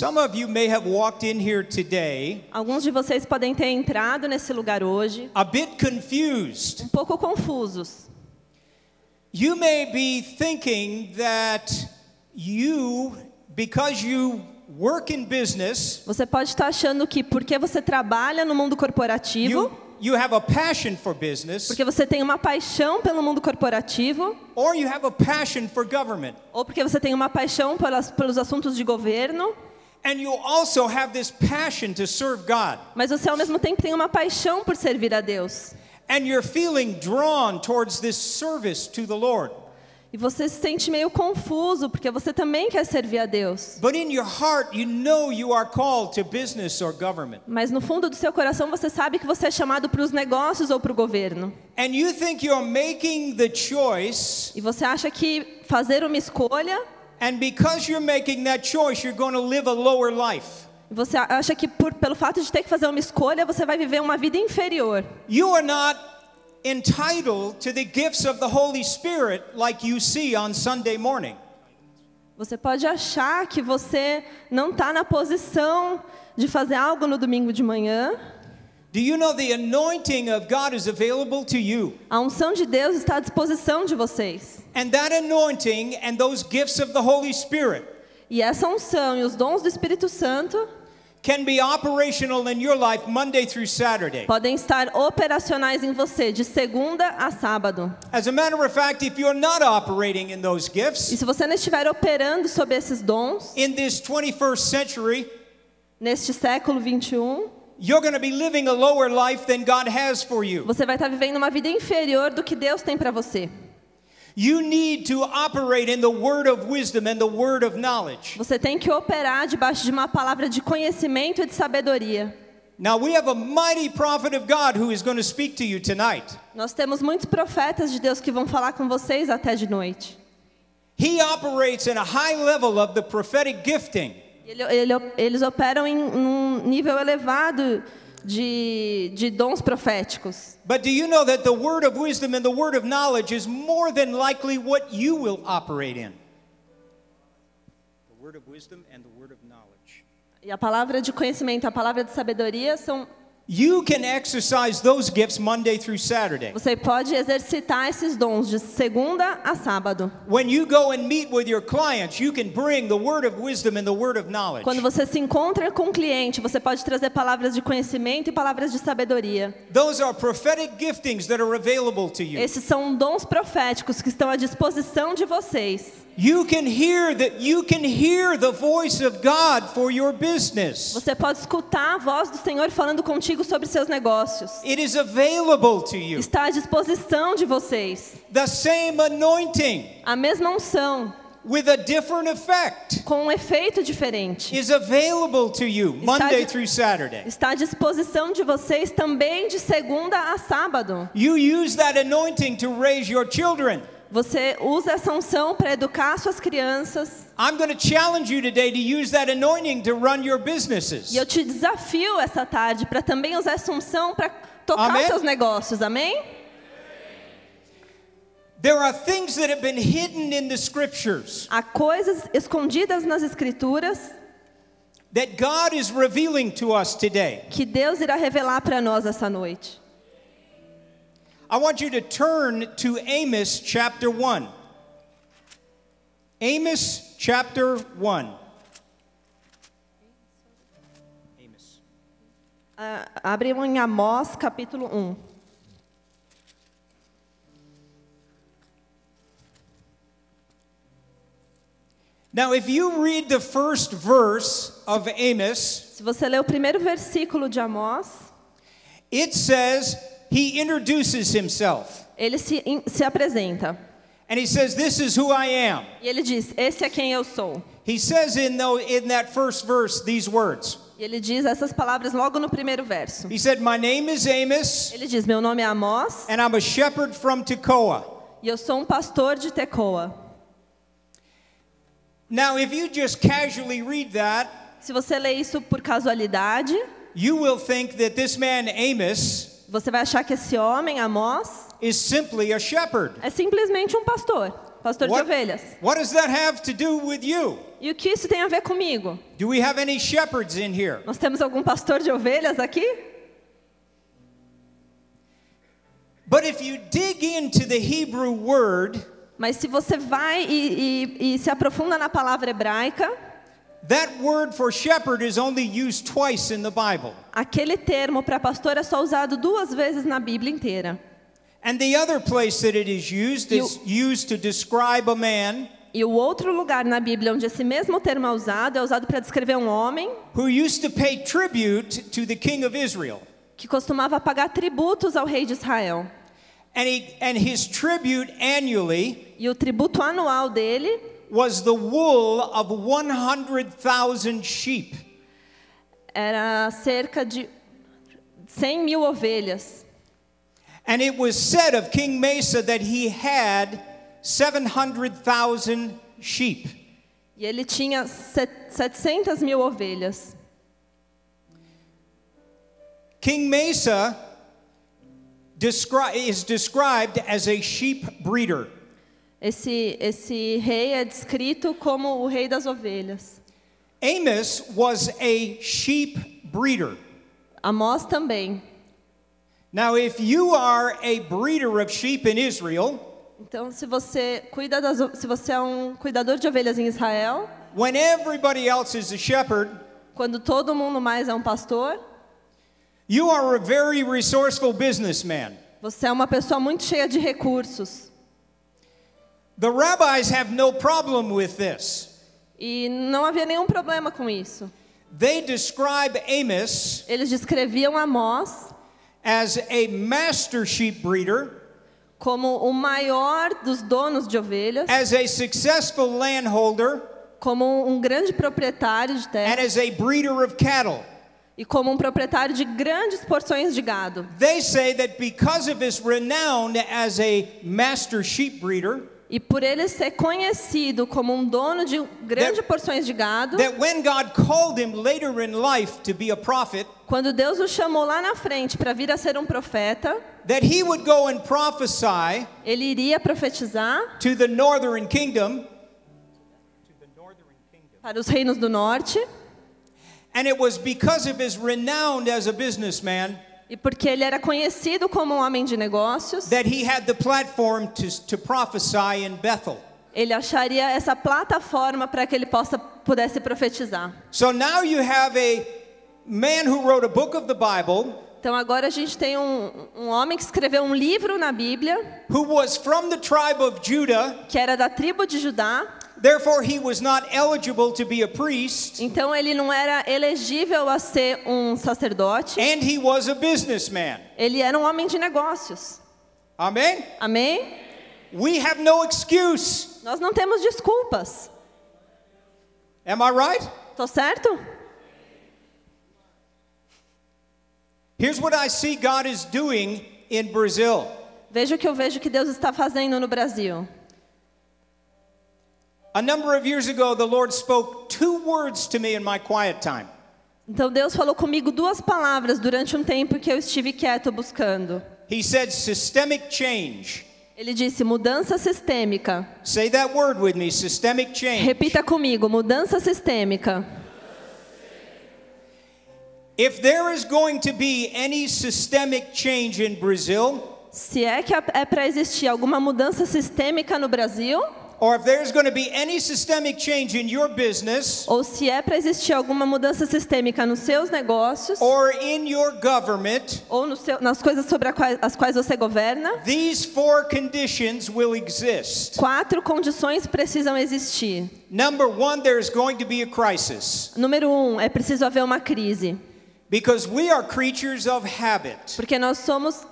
Some of you may have walked in here today Alguns de vocês podem ter entrado nesse lugar hoje a bit confused. um pouco confusos. You may be thinking that because you work in business, Você pode estar achando que porque você trabalha no mundo corporativo, you have a passion for business, porque você tem uma paixão pelo mundo corporativo, or you have a passion for government. ou porque você tem uma paixão pelos assuntos de governo, And you also have this passion to serve God. mas você ao mesmo tempo tem uma paixão por servir a Deus. And you're feeling drawn towards this service to the Lord. E você se sente meio confuso, porque você também quer servir a Deus. But in your heart, you know you are called to business or government. Mas no fundo do seu coração você sabe que você é chamado para os negócios ou para o governo. And you think you're making the choice, E você acha que fazer uma escolha, and because you're making that choice, you're going to live a lower life. você acha que pelo fato de ter que fazer uma escolha, você vai viver uma vida inferior. You are not entitled to the gifts of the Holy Spirit like you see on Sunday morning. Você pode achar que você não está na posição de fazer algo no domingo de manhã. Do you know the anointing of God is available to you? A unção de Deus está à disposição de vocês. And that anointing and those gifts of the Holy Spirit E essa unção e os dons do Espírito Santo can be operational in your life Monday through Saturday. podem estar operacionais em você de segunda a sábado. As a matter of fact, if you're not operating in those E gifts, se você não estiver operando sob esses dons, in this 21st century, neste século 21, you're going to be living a lower life than God has for you. você vai estar vivendo uma vida inferior do que Deus tem para você. You need to operate in the word of wisdom and the word of knowledge. Você tem que operar debaixo de uma palavra de conhecimento e de sabedoria. Now, we have a mighty prophet of God who is going to speak to you tonight. Nós temos muitos profetas de Deus que vão falar com vocês até de noite. He operates in a high level of the prophetic gifting. Eles operam em um nível elevado de dons proféticos. But do you know that the word of wisdom and the word of knowledge is more than likely what you will operate in? The word of wisdom and the word of knowledge. E a palavra de conhecimento, a palavra de sabedoria são... You can exercise those gifts Monday through Saturday. Você pode exercitar esses dons de segunda a sábado. When you go and meet with your clients, you can bring the word of wisdom and the word of knowledge. Quando você se encontra com um cliente, você pode trazer palavras de conhecimento e palavras de sabedoria. Those are prophetic giftings that are available to you. Esses são dons proféticos que estão à disposição de vocês. You can hear the voice of God for your business. Você pode escutar a voz do Senhor falando contigo sobre seus negócios. It is available to you. Está à disposição de vocês. The same anointing A mesma unção, with a different effect com um efeito diferente, is available to you Monday through Saturday. está à disposição de vocês também de segunda a sábado. You use that anointing to raise your children. Você usa essa unção para educar suas crianças. I'm going to challenge you today to use that anointing to run your businesses. E eu te desafio essa tarde para também usar essa unção para tocar Amém? seus negócios. Amém? There are things that have been hidden in the scriptures Há coisas escondidas nas Escrituras that God is revealing to us today. que Deus irá revelar para nós essa noite. I want you to turn to Amos chapter 1. Amos chapter 1. Amos. Abram em Amós capítulo 1. Now, if you read the first verse of Amos, Se você ler o primeiro versículo de Amós, it says he introduces himself. ele se apresenta. And he says, "This is who I am." E ele diz, esse é quem eu sou. He says in that first verse these words. E ele diz essas palavras logo no primeiro verso. He said, "My name is Amos, Ele diz, meu nome é Amós and I'm a shepherd from Tekoa." e eu sou um pastor de Tecoa. Now, if you just casually read that, Se você ler isso por casualidade, you will think that this man você vai achar que esse homem, Amós, is simply a shepherd. é simplesmente um pastor. pastor de ovelhas. What does that have to do with you? E o que isso tem a ver comigo? Do we have any shepherds in here? Nós temos algum pastor de ovelhas aqui? But if you dig into the Hebrew word, Mas se você vai e se aprofunda na palavra hebraica, that word for shepherd is only used twice in the Bible. aquele termo para pastor é só usado 2 vezes na Bíblia inteira. And the other place that it is used to describe a man E o outro lugar na Bíblia onde esse mesmo termo é usado para descrever um homem who used to pay tribute to the king of Israel. que costumava pagar tributos ao rei de Israel. And his tribute annually E o tributo anual dele was the wool of 100,000 sheep. era cerca de 100.000 ovelhas. And it was said of King Mesa that he had 700,000 sheep. E ele tinha 700.000 ovelhas. King Mesa is described as a sheep breeder. Esse rei é descrito como o rei das ovelhas. Amos was a sheep breeder. Amós também. Now, if you are a breeder of sheep in Israel, Então, se você é um cuidador de ovelhas em Israel, when everybody else is a shepherd, quando todo mundo mais é um pastor, you are a very resourceful businessman. você é uma pessoa muito cheia de recursos. The rabbis have no problem with this. E não havia nenhum problema com isso. They describe Amos Eles descreviam Amós as a master sheep breeder, como o maior dos donos de ovelhas, as a successful landholder, como um grande proprietário de and terra as a breeder of cattle. e como um proprietário de grandes porções de gado. They say that because of his renown as a master sheep breeder, E por ele ser conhecido como um dono de grandes porções de gado, that when God called him later in life to be a prophet, quando Deus o chamou lá na frente para vir a ser um profeta, that he would go and prophesy ele iria profetizar to the northern kingdom, para os reinos do norte, and it was because of his renown as a businessman e porque ele era conhecido como um homem de negócios, that he had the platform to prophesy in Bethel. ele acharia essa plataforma para que ele pudesse profetizar. So now you have a man who wrote a book of the Bible, Então agora a gente tem um homem que escreveu um livro na Bíblia, who was from the tribe of Judah, que era da tribo de Judá, therefore he was not eligible to be a priest, então ele não era elegível a ser um sacerdote, and he was a businessman. ele era um homem de negócios. Amen? Amém? We have no excuse. Nós não temos desculpas. Am I right? Tô certo? Here's what I see God is doing in Brazil. Veja o que eu vejo que Deus está fazendo no Brasil. A number of years ago, the Lord spoke 2 words to me in my quiet time. Então Deus falou comigo 2 palavras durante um tempo que eu estive quieto buscando. He said systemic change. Ele disse mudança sistêmica. Say that word with me, systemic change. Repita comigo, mudança sistêmica. If there is going to be any systemic change in Brazil, Se é que é para existir alguma mudança sistêmica no Brasil, or if there's going to be any systemic change in your business, ou se é para existir alguma mudança sistêmica nos seus negócios, or in your government, ou nas coisas sobre as quais você governa, these 4 conditions will exist. 4 condições precisam existir. Number 1, there's going to be a crisis. Número 1, é preciso haver uma crise. Because we are creatures of habit. Porque nós somos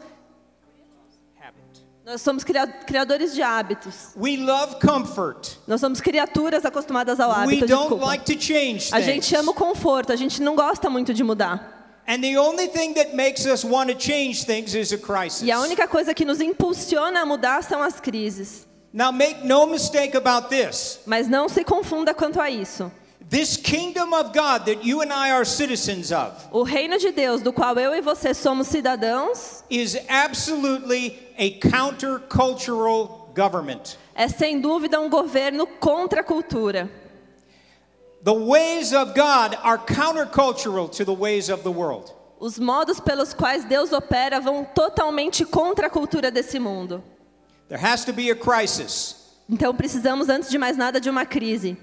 criadores de hábitos. We love comfort. Nós somos criaturas acostumadas ao We hábito, don't desculpa. like to change A gente things. ama o conforto, a gente não gosta muito de mudar. And the only thing that makes us want to change things is a crisis. E a única coisa que nos impulsiona a mudar são as crises. Now make no mistake about this. Mas não se confunda quanto a isso. This kingdom of God that you and I are citizens of O reino de Deus, do qual eu e você somos cidadãos, is absolutely a countercultural government. É sem dúvida um governo contra a cultura. The ways of God are countercultural to the ways of the world. Os modos pelos quais Deus opera vão totalmente contra a cultura desse mundo. There has to be a crisis. Então precisamos, antes de mais nada, de uma crise.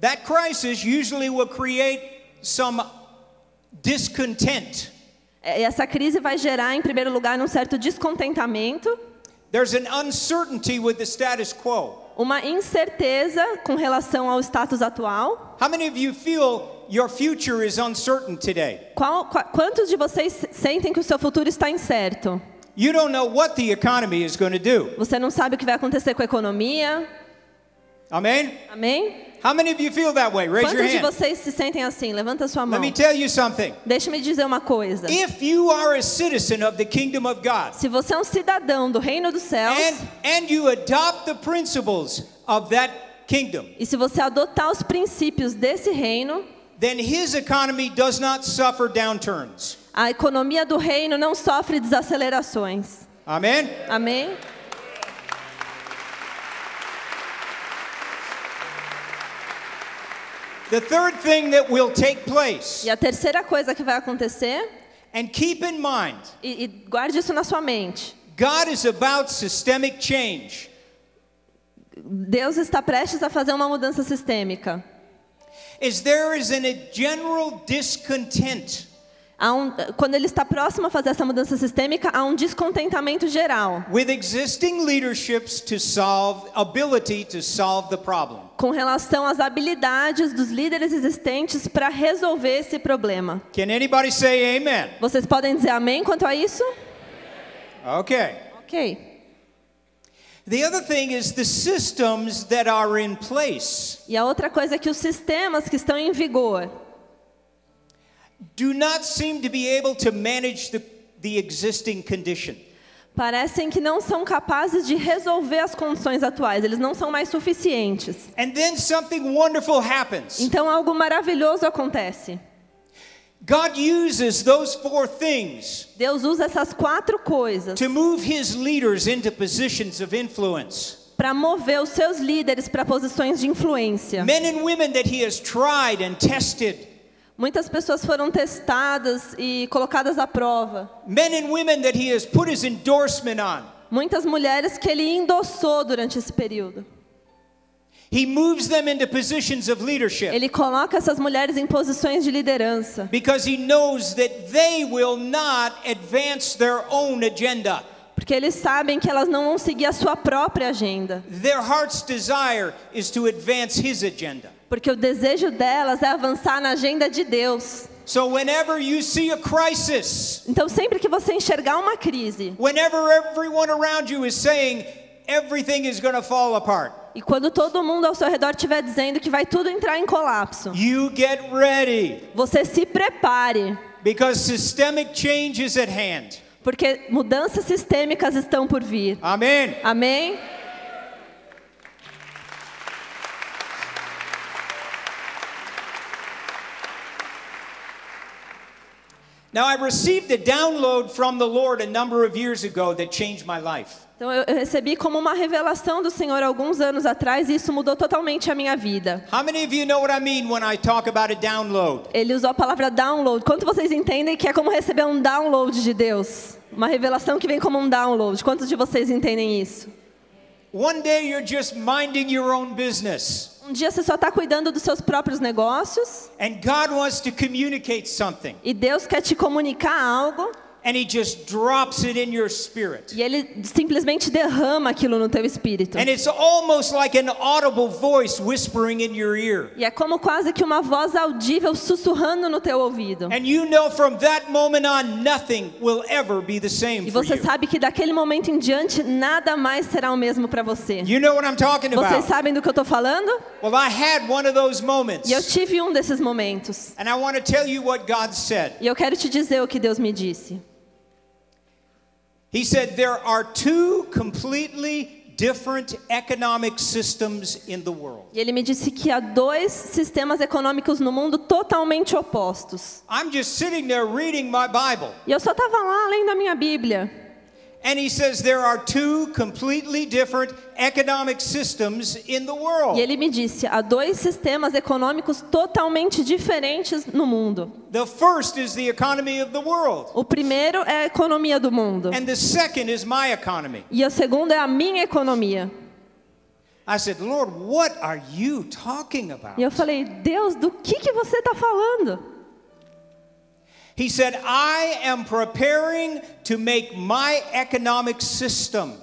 That crisis usually will create some discontent. Essa crise vai gerar, em primeiro lugar, um certo descontentamento. There's an uncertainty with the status quo. Uma incerteza com relação ao status atual. How many of you feel your future is uncertain today? Quantos de vocês sentem que o seu futuro está incerto? You don't know what the economy is going to do. Você não sabe o que vai acontecer com a economia. Amen? Amém? How many of you feel that way? Raise your Quantos de hand. vocês se sentem assim? Levanta a sua mão. Let me tell you something. Deixa-me dizer uma coisa. If you are a citizen of the kingdom of God, Se você é um cidadão do reino dos céus, and you adopt the principles of that kingdom, e se você adotar os princípios desse reino, then his economy does not suffer downturns. a economia do reino não sofre desacelerações. Amen? Amém? The third thing that will take place, E a terceira coisa que vai acontecer, and keep in mind, e guarde isso na sua mente, God is about systemic change. Deus está prestes a fazer uma mudança sistêmica. Is there is a general discontent Quando Ele está próximo a fazer essa mudança sistêmica, há um descontentamento geral with existing leaderships to ability to solve the problem. com relação às habilidades dos líderes existentes para resolver esse problema. Can anybody say amen? Vocês podem dizer amém quanto a isso? Okay. Ok. The other thing is the systems that are in place E a outra coisa é que os sistemas que estão em vigor do not seem to be able to manage the existing condition. parecem que não são capazes de resolver as condições atuais. Eles não são mais suficientes. And then something wonderful happens. Então algo maravilhoso acontece. God uses those four things Deus usa essas quatro coisas to move his leaders into positions of influence. para mover os seus líderes para posições de influência. Men and women that he has tried and tested. Muitas pessoas foram testadas e colocadas à prova. Men and women that he has put his endorsement on. Muitas mulheres que ele endossou durante esse período. He moves them into positions of leadership Ele coloca essas mulheres em posições de liderança. because he knows that they will not advance their own agenda. Porque eles sabem que elas não vão seguir a sua própria agenda. Their heart's desire is to advance his agenda. Porque o desejo delas é avançar na agenda de Deus. So whenever you see a crisis, Então sempre que você enxergar uma crise, whenever everyone around you is saying everything is going to fall apart, e quando todo mundo ao seu redor estiver dizendo que vai tudo entrar em colapso, you get ready você se prepare, because systemic change is at hand. porque mudanças sistêmicas estão por vir. Amen. Amém? Now I received a download from the Lord a number of years ago that changed my life. Então eu recebi como uma revelação do Senhor alguns anos atrás e isso mudou totalmente a minha vida. How many of you know what I mean when I talk about a download? Ele usou a palavra download. Quanto vocês entendem que é como receber um download de Deus? Uma revelação que vem como um download. Quantos de vocês entendem isso? One day you're just minding your own business. Um dia você só está cuidando dos seus próprios negócios And God wants to communicate something. e Deus quer te comunicar algo And he just drops it in your spirit. e Ele simplesmente derrama aquilo no teu espírito. And it's almost like an audible voice whispering in your ear. E é como quase que uma voz audível sussurrando no teu ouvido. And you know from that moment on nothing will ever be the same E for você you. sabe que daquele momento em diante nada mais será o mesmo para você. You know what I'm talking Vocês about? sabem do que eu estou falando? Well, I had one of those moments. E eu tive um desses momentos. And I want to tell you what God said. E eu quero te dizer o que Deus me disse. He said there are two completely different economic systems in the world. E ele me disse que há dois sistemas econômicos no mundo totalmente opostos. I'm just sitting there reading my Bible. E eu só estava lá lendo a minha Bíblia. And he says there are two completely different economic systems in the world. E ele me disse, há dois sistemas econômicos totalmente diferentes no mundo. The first is the economy of the world. O primeiro é a economia do mundo. And the second is my economy. E o segundo é a minha economia. I said, Lord, what are you talking about? E eu falei, Deus, do que você está falando? He said, I am preparing to make my economic system.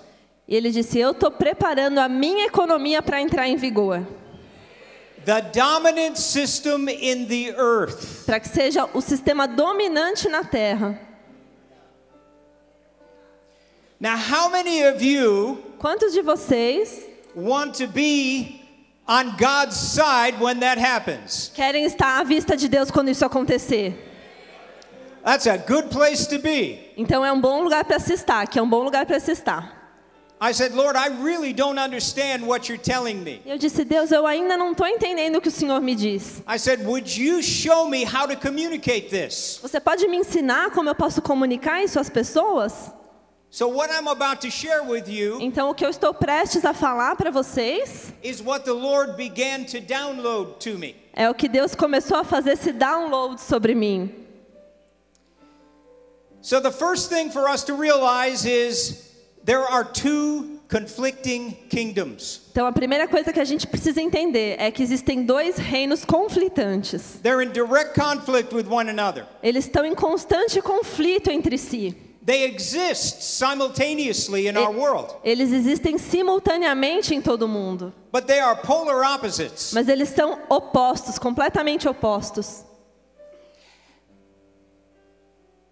E ele disse, eu estou preparando a minha economia para entrar em vigor. The dominant system in the earth. Para que seja o sistema dominante na Terra. Now, how many of you Quantos de vocês want to be on God's side when that happens? querem estar à vista de Deus quando isso acontecer? That's a good place to be. Então é um bom lugar para se estar, que é um bom lugar para se estar. I said, Lord, I really don't understand what you're telling me. E eu disse, Deus, eu ainda não estou entendendo o que o Senhor me diz. I said, would you show me how to communicate this? Você pode me ensinar como eu posso comunicar isso às pessoas? So what I'm about to share with you Então o que eu estou prestes a falar para vocês is what the Lord began to download to me. é o que Deus começou a fazer esse download sobre mim. So the first thing for us to realize is there are two conflicting kingdoms. Então a primeira coisa que a gente precisa entender é que existem dois reinos conflitantes. They're in direct conflict with one another. Eles estão em constante conflito entre si. They exist simultaneously in our world, Eles existem simultaneamente em todo mundo. but they are polar opposites. Mas eles são opostos, completamente opostos.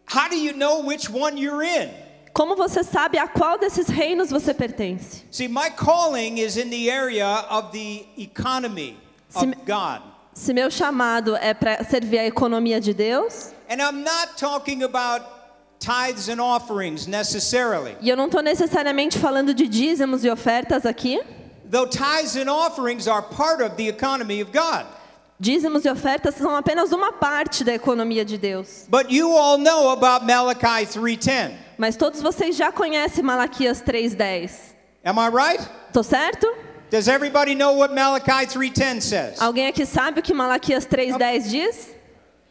How do you know which one you're in? Como você sabe a qual desses reinos você pertence? See, my calling is in the area of the economy of God. Se meu chamado é para servir a economia de Deus, And I'm not talking about tithes and offerings necessarily. e eu não estou necessariamente falando de dízimos e ofertas aqui. Though tithes and offerings are part of the economy of God. Dízimos e ofertas são apenas uma parte da economia de Deus. But you all know about Malachi 3:10. Mas todos vocês já conhecem Malaquias 3:10. Am I right? Tô certo? Does everybody know what Malachi 3:10 says? Alguém aqui sabe o que Malaquias 3:10 diz?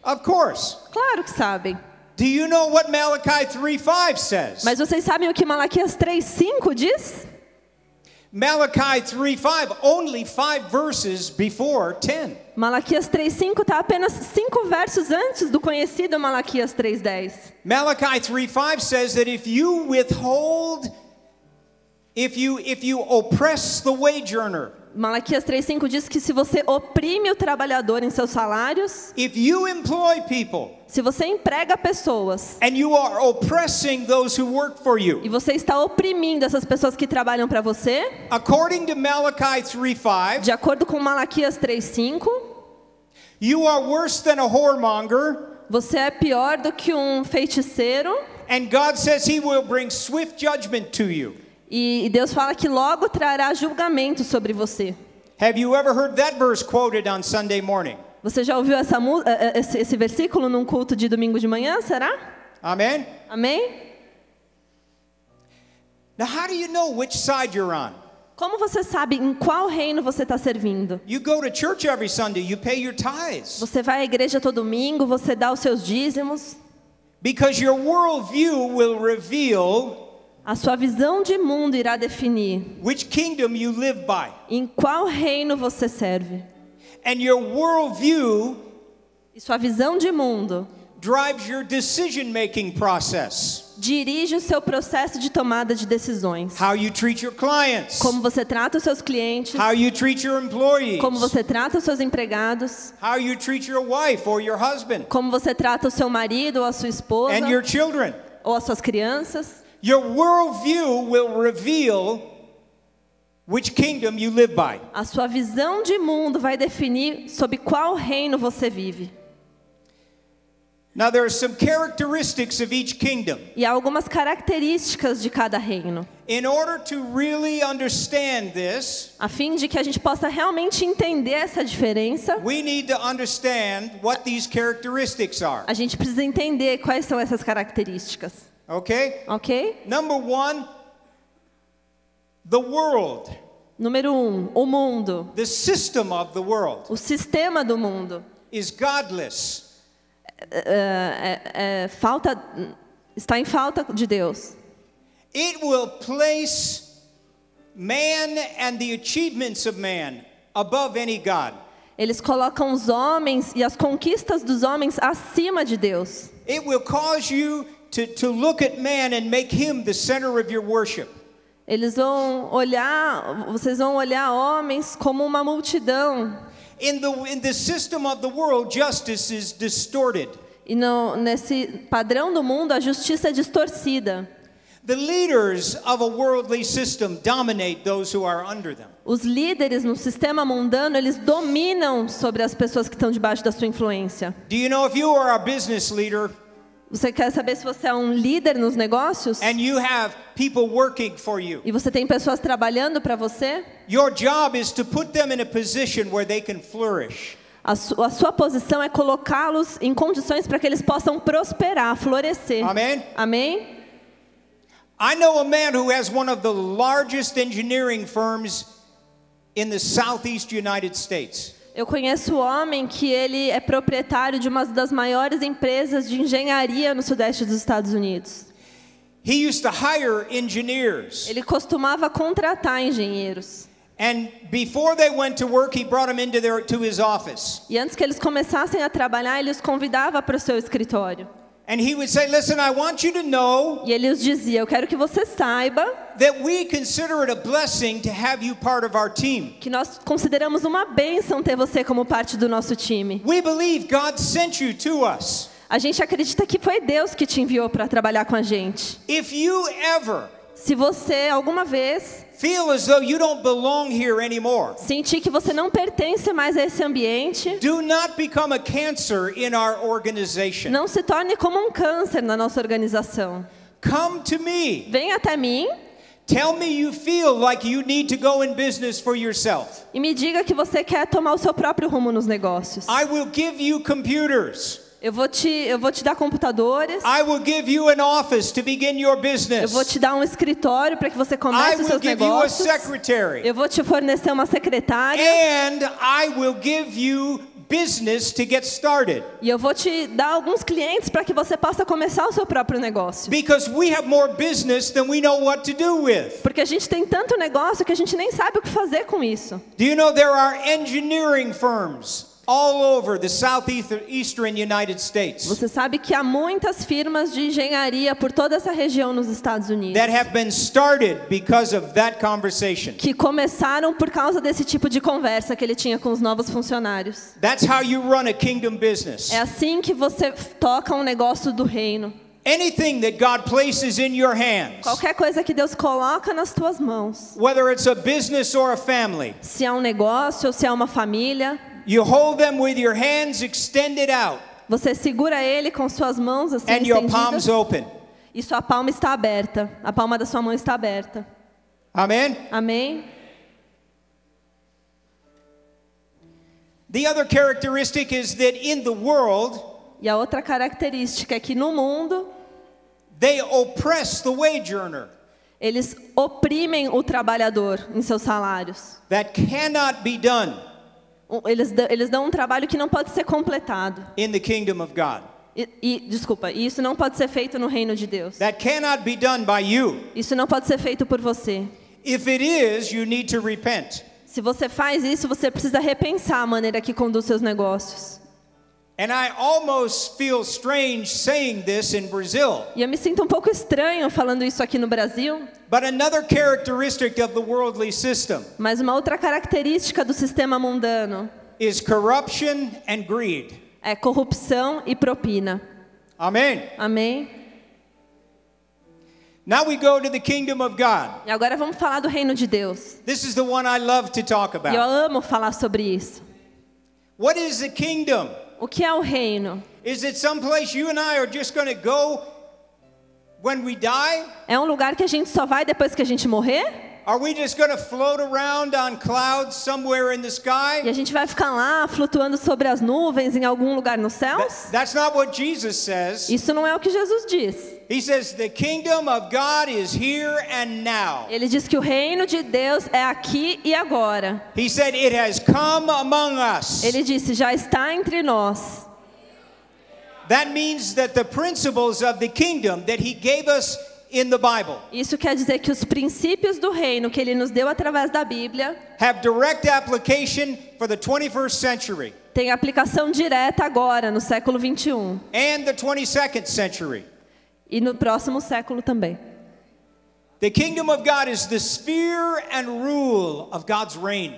Of course. Claro que sabem. Do you know what Malachi 3:5 says? Mas vocês sabem o que Malaquias 3:5 diz? Malachi 3:5, only 5 verses before 10. Malaquias 3:5 está apenas 5 versos antes do conhecido Malaquias 3:10. Malachi 3:5 says that if you withhold, if you oppress the wage earner, Malaquias 3:5 diz que se você oprime o trabalhador em seus salários, if you employ people, se você emprega pessoas and you are oppressing those who work for you, e você está oprimindo essas pessoas que trabalham para você, according to Malachi 3:5, de acordo com Malaquias 3:5, you are worse than a whoremonger, você é pior do que um feiticeiro, and God says he will bring swift judgment to you. e Deus fala que logo trará julgamento sobre você. Have you ever heard that verse quoted on Sunday morning? Você já ouviu esse versículo num culto de domingo de manhã, será? Amen? Amém? Now how do you know which side you're on? Como você sabe em qual reino você está servindo? You go to church every Sunday, you pay your tithes. Você vai à igreja todo domingo, você dá os seus dízimos. Because your worldview will reveal A sua visão de mundo irá definir which kingdom you live by. em qual reino você serve. And your worldview E sua visão de mundo drives your decision-making process. dirige o seu processo de tomada de decisões. How you treat your clients. Como você trata os seus clientes, How you treat your employees. como você trata os seus empregados, How you treat your wife or your husband. como você trata o seu marido ou a sua esposa, And your children. ou as suas crianças. Your worldview will reveal which kingdom you live by. A sua visão de mundo vai definir sob qual reino você vive. Now there are some characteristics of each kingdom. E há algumas características de cada reino. In order to really understand this, A fim de que a gente possa realmente entender essa diferença, we need to understand what these characteristics are. a gente precisa entender quais são essas características. Okay? Ok? Number 1, the world. Número 1, o mundo. The system of the world O sistema do mundo. is godless. Está em falta de Deus. It will place man and the achievements of man above any God. Eles colocam os homens e as conquistas dos homens acima de Deus. It will cause you to look at man and make him the center of your worship. Vocês vão olhar homens como uma multidão. In the system of the world, justice is distorted. E nesse padrão do mundo, a justiça é distorcida. The leaders of a worldly system dominate those who are under them. Os líderes no sistema mundano, eles dominam sobre as pessoas que estão debaixo da sua influência. Do you know if you are a business leader Você quer saber se você é um líder nos negócios? and you have people working for you? E você tem pessoas trabalhando para você? Your job is to put them in a position where they can flourish. A sua posição é colocá-los em condições para que eles possam prosperar, florescer. Amen? Amém? I know a man who has one of the largest engineering firms in the southeast United States. Eu conheço um homem que ele é proprietário de uma das maiores empresas de engenharia no sudeste dos Estados Unidos. He used to hire engineers. Ele costumava contratar engenheiros. And before they went to work, he brought them to his office. E antes que eles começassem a trabalhar, ele os convidava para o seu escritório. And he would say, listen, I want you to know E ele os dizia, eu quero que você saiba that we consider it a blessing to have you part of our team. que nós consideramos uma bênção ter você como parte do nosso time. We believe God sent you to us. A gente acredita que foi Deus que te enviou para trabalhar com a gente. If you ever Se você, alguma vez, feel as though you don't belong here anymore, sentir que você não pertence mais a esse ambiente, do not become a cancer in our organization. não se torne como um câncer na nossa organização. Come to me. Venha até mim Tell me you feel like you need to go in business for yourself. e me diga que você quer tomar o seu próprio rumo nos negócios. I will give you computers. Eu vou te dar computadores. I will give you an office to begin your Eu business. vou te dar um escritório para que você I comece os will seus give you a negócios. secretary. Eu vou te fornecer uma secretária. And I will give you business to get started. E eu vou te dar alguns clientes para que você possa começar o seu próprio negócio. Because we have more business than we know what to do with. Porque a gente tem tanto negócio que a gente nem sabe o que fazer com isso. Do you know there are engineering firms all over the southeastern United States Você sabe que há muitas firmas de engenharia por toda essa região nos Estados Unidos that have been started because of that conversation? que começaram por causa desse tipo de conversa que ele tinha com os novos funcionários. That's how you run a kingdom business. É assim que você toca um negócio do reino. Anything that God places in your hands, Qualquer coisa que Deus coloca nas tuas mãos, whether it's a business or a family, se é um negócio ou se é uma família, you hold them with your hands extended out você segura ele com suas mãos assim and your estendidas palms open. e sua palma está aberta. A palma da sua mão está aberta. Amen? Amém? The other characteristic is that in the world, E a outra característica é que no mundo, they oppress the wage earner. eles oprimem o trabalhador em seus salários. That cannot be done Eles dão um trabalho que não pode ser completado. in the kingdom of God. Desculpa, e isso não pode ser feito no reino de Deus. That cannot be done by you. Isso não pode ser feito por você. If it is, you need to repent. Se você faz isso, você precisa repensar a maneira que conduz seus negócios. And I almost feel strange saying this in Brazil. E eu me sinto um pouco estranho falando isso aqui no Brasil, But another characteristic of the worldly system mas uma outra característica do sistema mundano is corruption and greed. é corrupção e propina. Amen. Amém? Now we go to the kingdom of God. E agora vamos falar do reino de Deus. This is the one I love to talk E eu about. amo falar sobre isso. What is the kingdom? O que é o reino? Is it someplace you and I are just going to go when we die? É um lugar que a gente só vai depois que a gente morrer? Are we just going to float around on clouds somewhere in the E sky? a gente vai ficar lá flutuando sobre as nuvens em algum lugar nos céus? That's not what Jesus says. Isso não é o que Jesus diz. He says the kingdom of God is here and now. Ele diz que o reino de Deus é aqui e agora. He said it has come among us. Ele disse, já está entre nós. That means that the principles of the kingdom that he gave us in the Bible Isso quer dizer que os princípios do reino que ele nos deu através da Bíblia have direct application for the 21st century têm aplicação direta agora, no século 21. and the 22nd century. E no próximo século também. The kingdom of God is the sphere and rule of God's reign.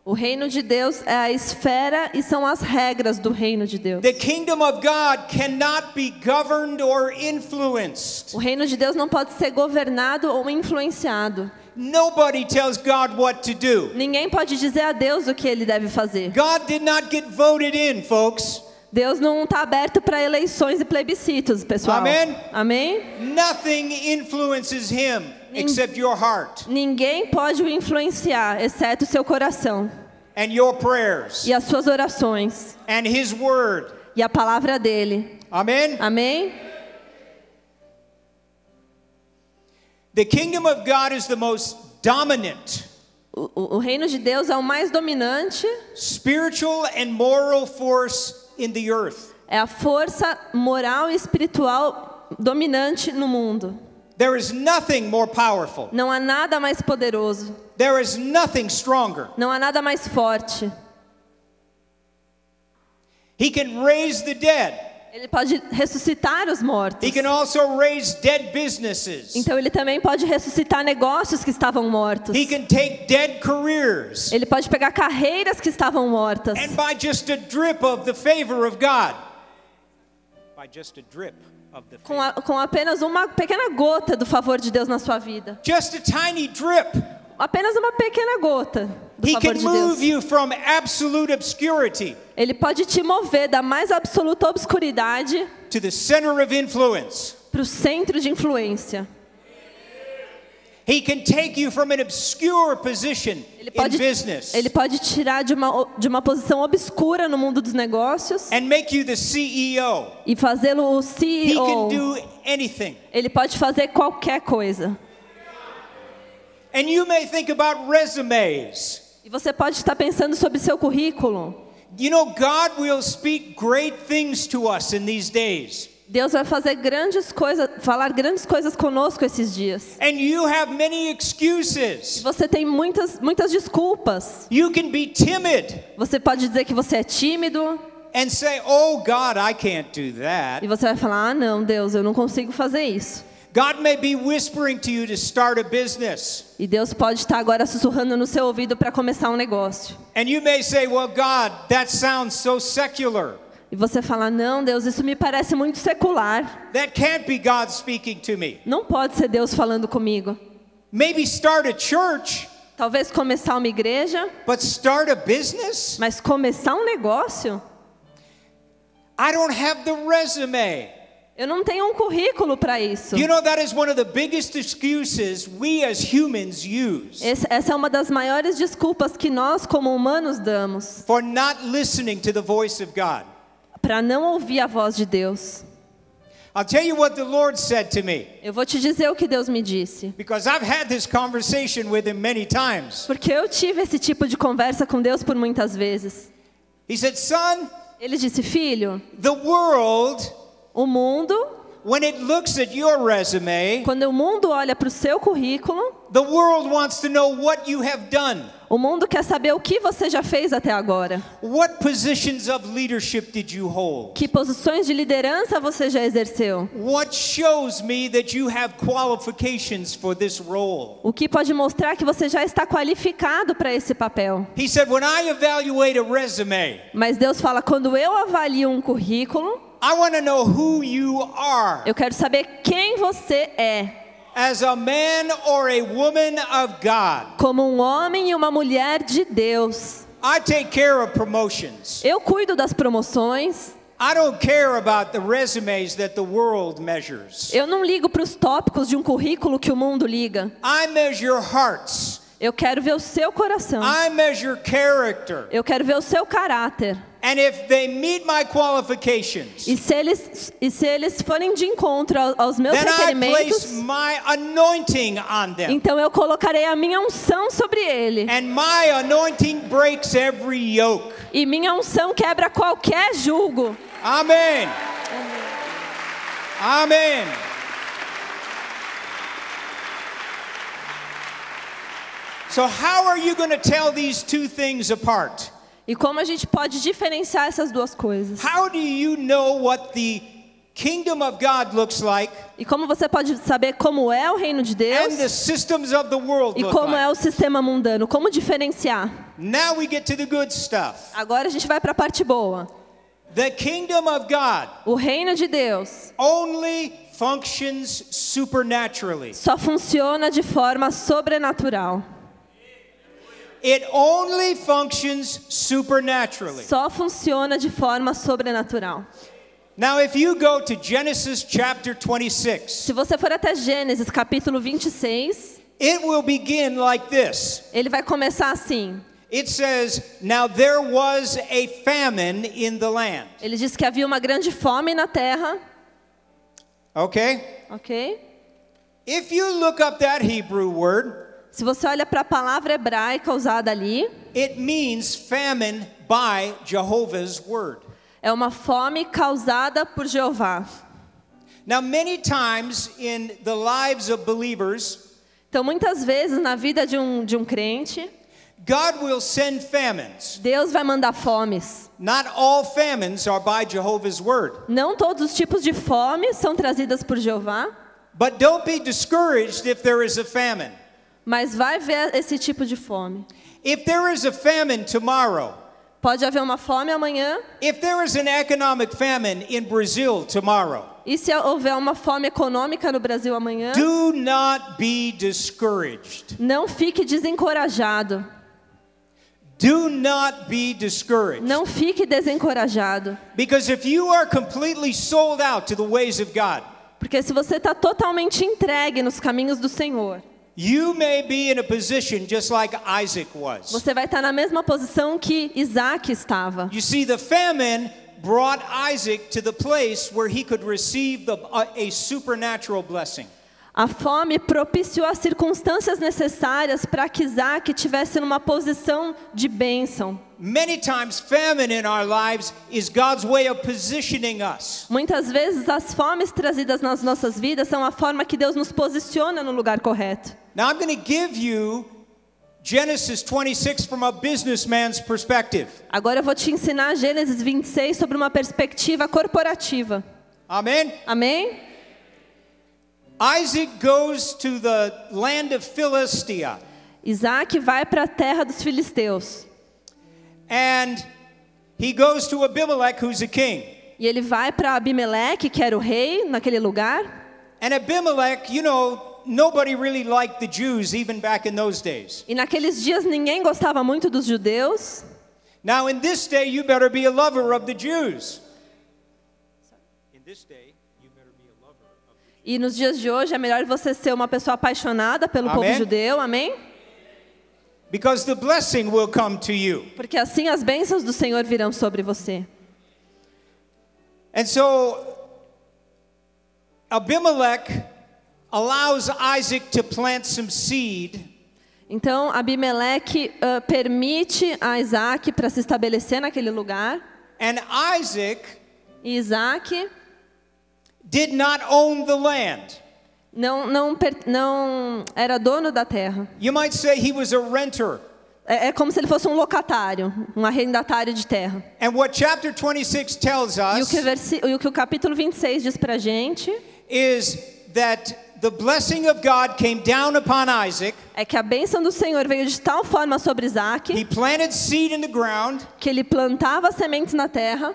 O reino de Deus é a esfera e são as regras do reino de Deus. The kingdom of God cannot be governed or influenced. O reino de Deus não pode ser governado ou influenciado. Nobody tells God what to do. Ninguém pode dizer a Deus o que ele deve fazer. God did not get voted in, folks. Deus não está aberto para eleições e plebiscitos, pessoal. Amém? Amém? Nothing influences him except your heart Ninguém pode o influenciar, exceto o seu coração and your prayers e as suas orações and his word. e a palavra dele. Amen? Amém? The kingdom of God is the most dominant, O reino de Deus é o mais dominante, spiritual and moral force in the earth. é a força moral e espiritual dominante no mundo. There is nothing more powerful. Não há nada mais poderoso, There is nothing stronger. não há nada mais forte. He can raise the dead. Ele pode ressuscitar os mortos. He can also raise dead businesses. Então ele também pode ressuscitar negócios que estavam mortos. He can take dead careers. Ele pode pegar carreiras que estavam mortas. And by just a drip of the favor of God. By just a drip of the favor. Com apenas uma pequena gota do favor de Deus na sua vida. Just a tiny drip. Apenas uma pequena gota do He favor can de Deus. move you from absolute obscurity Ele pode te mover da mais absoluta obscuridade to the center of influence. para o centro de influência. He can take you from an obscure position in business Ele pode tirar de uma posição obscura no mundo dos negócios and make you the CEO. e fazê-lo o He CEO. can do anything. Ele pode fazer qualquer coisa. And you may think about resumes. E você pode estar pensando sobre seu currículo. You know, God will speak great things to us in these days. Deus vai fazer grandes coisas, falar grandes coisas conosco esses dias. And you have many excuses. Você tem muitas desculpas. You can be timid Você pode dizer que você é tímido and say, "Oh God, I can't do that." e você vai falar: "Ah, não, Deus, eu não consigo fazer isso." God may be whispering to you to start a business. E Deus pode estar agora sussurrando no seu ouvido para começar um negócio. And you may say, "Well, God, that sounds so secular." E você fala: "Não, Deus, isso me parece muito secular. That can't be God speaking to me. Não pode ser Deus falando comigo." Maybe start a church, Talvez começar uma igreja, but start a business? mas começar um negócio? I don't have the resume. Eu não tenho um currículo para isso. You know, that is one of the biggest excuses we as humans use Essa é uma das maiores desculpas que nós, como humanos, damos for not listening to the voice of God. para não ouvir a voz de Deus. I'll tell you what the Lord said to me, Eu vou te dizer o que Deus me disse. because I've had this conversation with him many times. Porque eu tive esse tipo de conversa com Deus por muitas vezes. He said, "Son, Ele disse: "Filho, the world, o mundo, when it looks at your resume, quando o mundo olha para o seu currículo, the world wants to know what you have done. o mundo quer saber o que você já fez até agora. What positions of leadership did you hold? Que posições de liderança você já exerceu? What shows me that you have qualifications for this role?" O que pode mostrar que você já está qualificado para esse papel. He said, "When I evaluate a resume, Mas Deus fala: quando eu avalio um currículo, I want to know who you are eu quero saber quem você é. as a man or a woman of God." Como um homem e uma mulher de Deus. I take care of promotions. Eu cuido das promoções. I don't care about the resumes that the world measures. Eu não ligo para os tópicos de um currículo que o mundo liga. I measure hearts. Eu quero ver o seu coração. I measure character. Eu quero ver o seu caráter. And if they meet my qualifications, E se eles forem de encontro aos meus then I place requerimentos, my anointing on them. então eu colocarei a minha unção sobre ele. And my anointing breaks every yoke. E minha unção quebra qualquer jugo. Amen. Amen. So how are you going to tell these two things apart? E como a gente pode diferenciar essas duas coisas? How do you know what the kingdom of God looks like E como você pode saber como é o reino de Deus and the systems of the world e look como é like? o sistema mundano? Como diferenciar? Now we get to the good stuff. Agora a gente vai para a parte boa. The kingdom of God O reino de Deus only functions supernaturally. só funciona de forma sobrenatural. It only functions supernaturally. Só funciona de forma sobrenatural. Now if you go to Genesis chapter 26, Se você for até Gênesis capítulo 26, it will begin like this. ele vai começar assim. It says, "Now there was a famine in the land." Ele diz que havia uma grande fome na terra, Okay? ok? If you look up that Hebrew word, Se você olha para a palavra hebraica usada ali, it means famine by Jehovah's word. é uma fome causada por Jeová. Now many times in the lives of believers, Então, muitas vezes na vida de um crente, God will send famines. Deus vai mandar fomes. Not all famines are by Jehovah's word. Não todos os tipos de fome são trazidas por Jeová, But don't be discouraged if there is a famine. mas vai ver esse tipo de fome. If there is a famine tomorrow, Pode haver uma fome amanhã, if there is an economic famine in Brazil tomorrow, e se houver uma fome econômica no Brasil amanhã, do not be discouraged. não fique desencorajado. Do not be discouraged. Não fique desencorajado. Because if you are completely sold out to the ways of God, Porque se você está totalmente entregue nos caminhos do Senhor, you may be in a position just like Isaac was. você vai estar na mesma posição que Isaac estava. You see, the famine brought Isaac to the place where he could receive a supernatural blessing. A fome propiciou as circunstâncias necessárias para que Isaac estivesse numa posição de bênção. Many times famine in our lives is God's way of positioning us. Muitas vezes as fomes trazidas nas nossas vidas são a forma que Deus nos posiciona no lugar correto. Now I'm going to give you Genesis 26 from a businessman's perspective. Agora eu vou te ensinar Gênesis 26 sobre uma perspectiva corporativa. Amen? Amém? Isaac goes to the land of Philistia. Isaac vai para a terra dos filisteus. And he goes to Abimelech, who's a king. E ele vai para Abimeleque, que era o rei naquele lugar. And Abimelech, you know, nobody really liked the Jews even back in those days. E naqueles dias ninguém gostava muito dos judeus. Now in this day you better be a lover of the Jews. In this day you better be a lover of the Jews. E nos dias de hoje é melhor você ser uma pessoa apaixonada pelo Amém. povo judeu, amém? Because the blessing will come to you. Porque assim as bênçãos do Senhor virão sobre você. And so Abimelech allows Isaac to plant some seed. Então Abimeleque permite a Isaac para se estabelecer naquele lugar. And Isaac E Isaac did not own the land. não era dono da terra. You might say he was a renter. É como se ele fosse um locatário, um arrendatário de terra. And what chapter 26 tells E us o que o capítulo 26 diz para a gente is that the blessing of God came down upon Isaac. é que a bênção do Senhor veio de tal forma sobre Isaac He planted seed in the ground, que ele plantava sementes na terra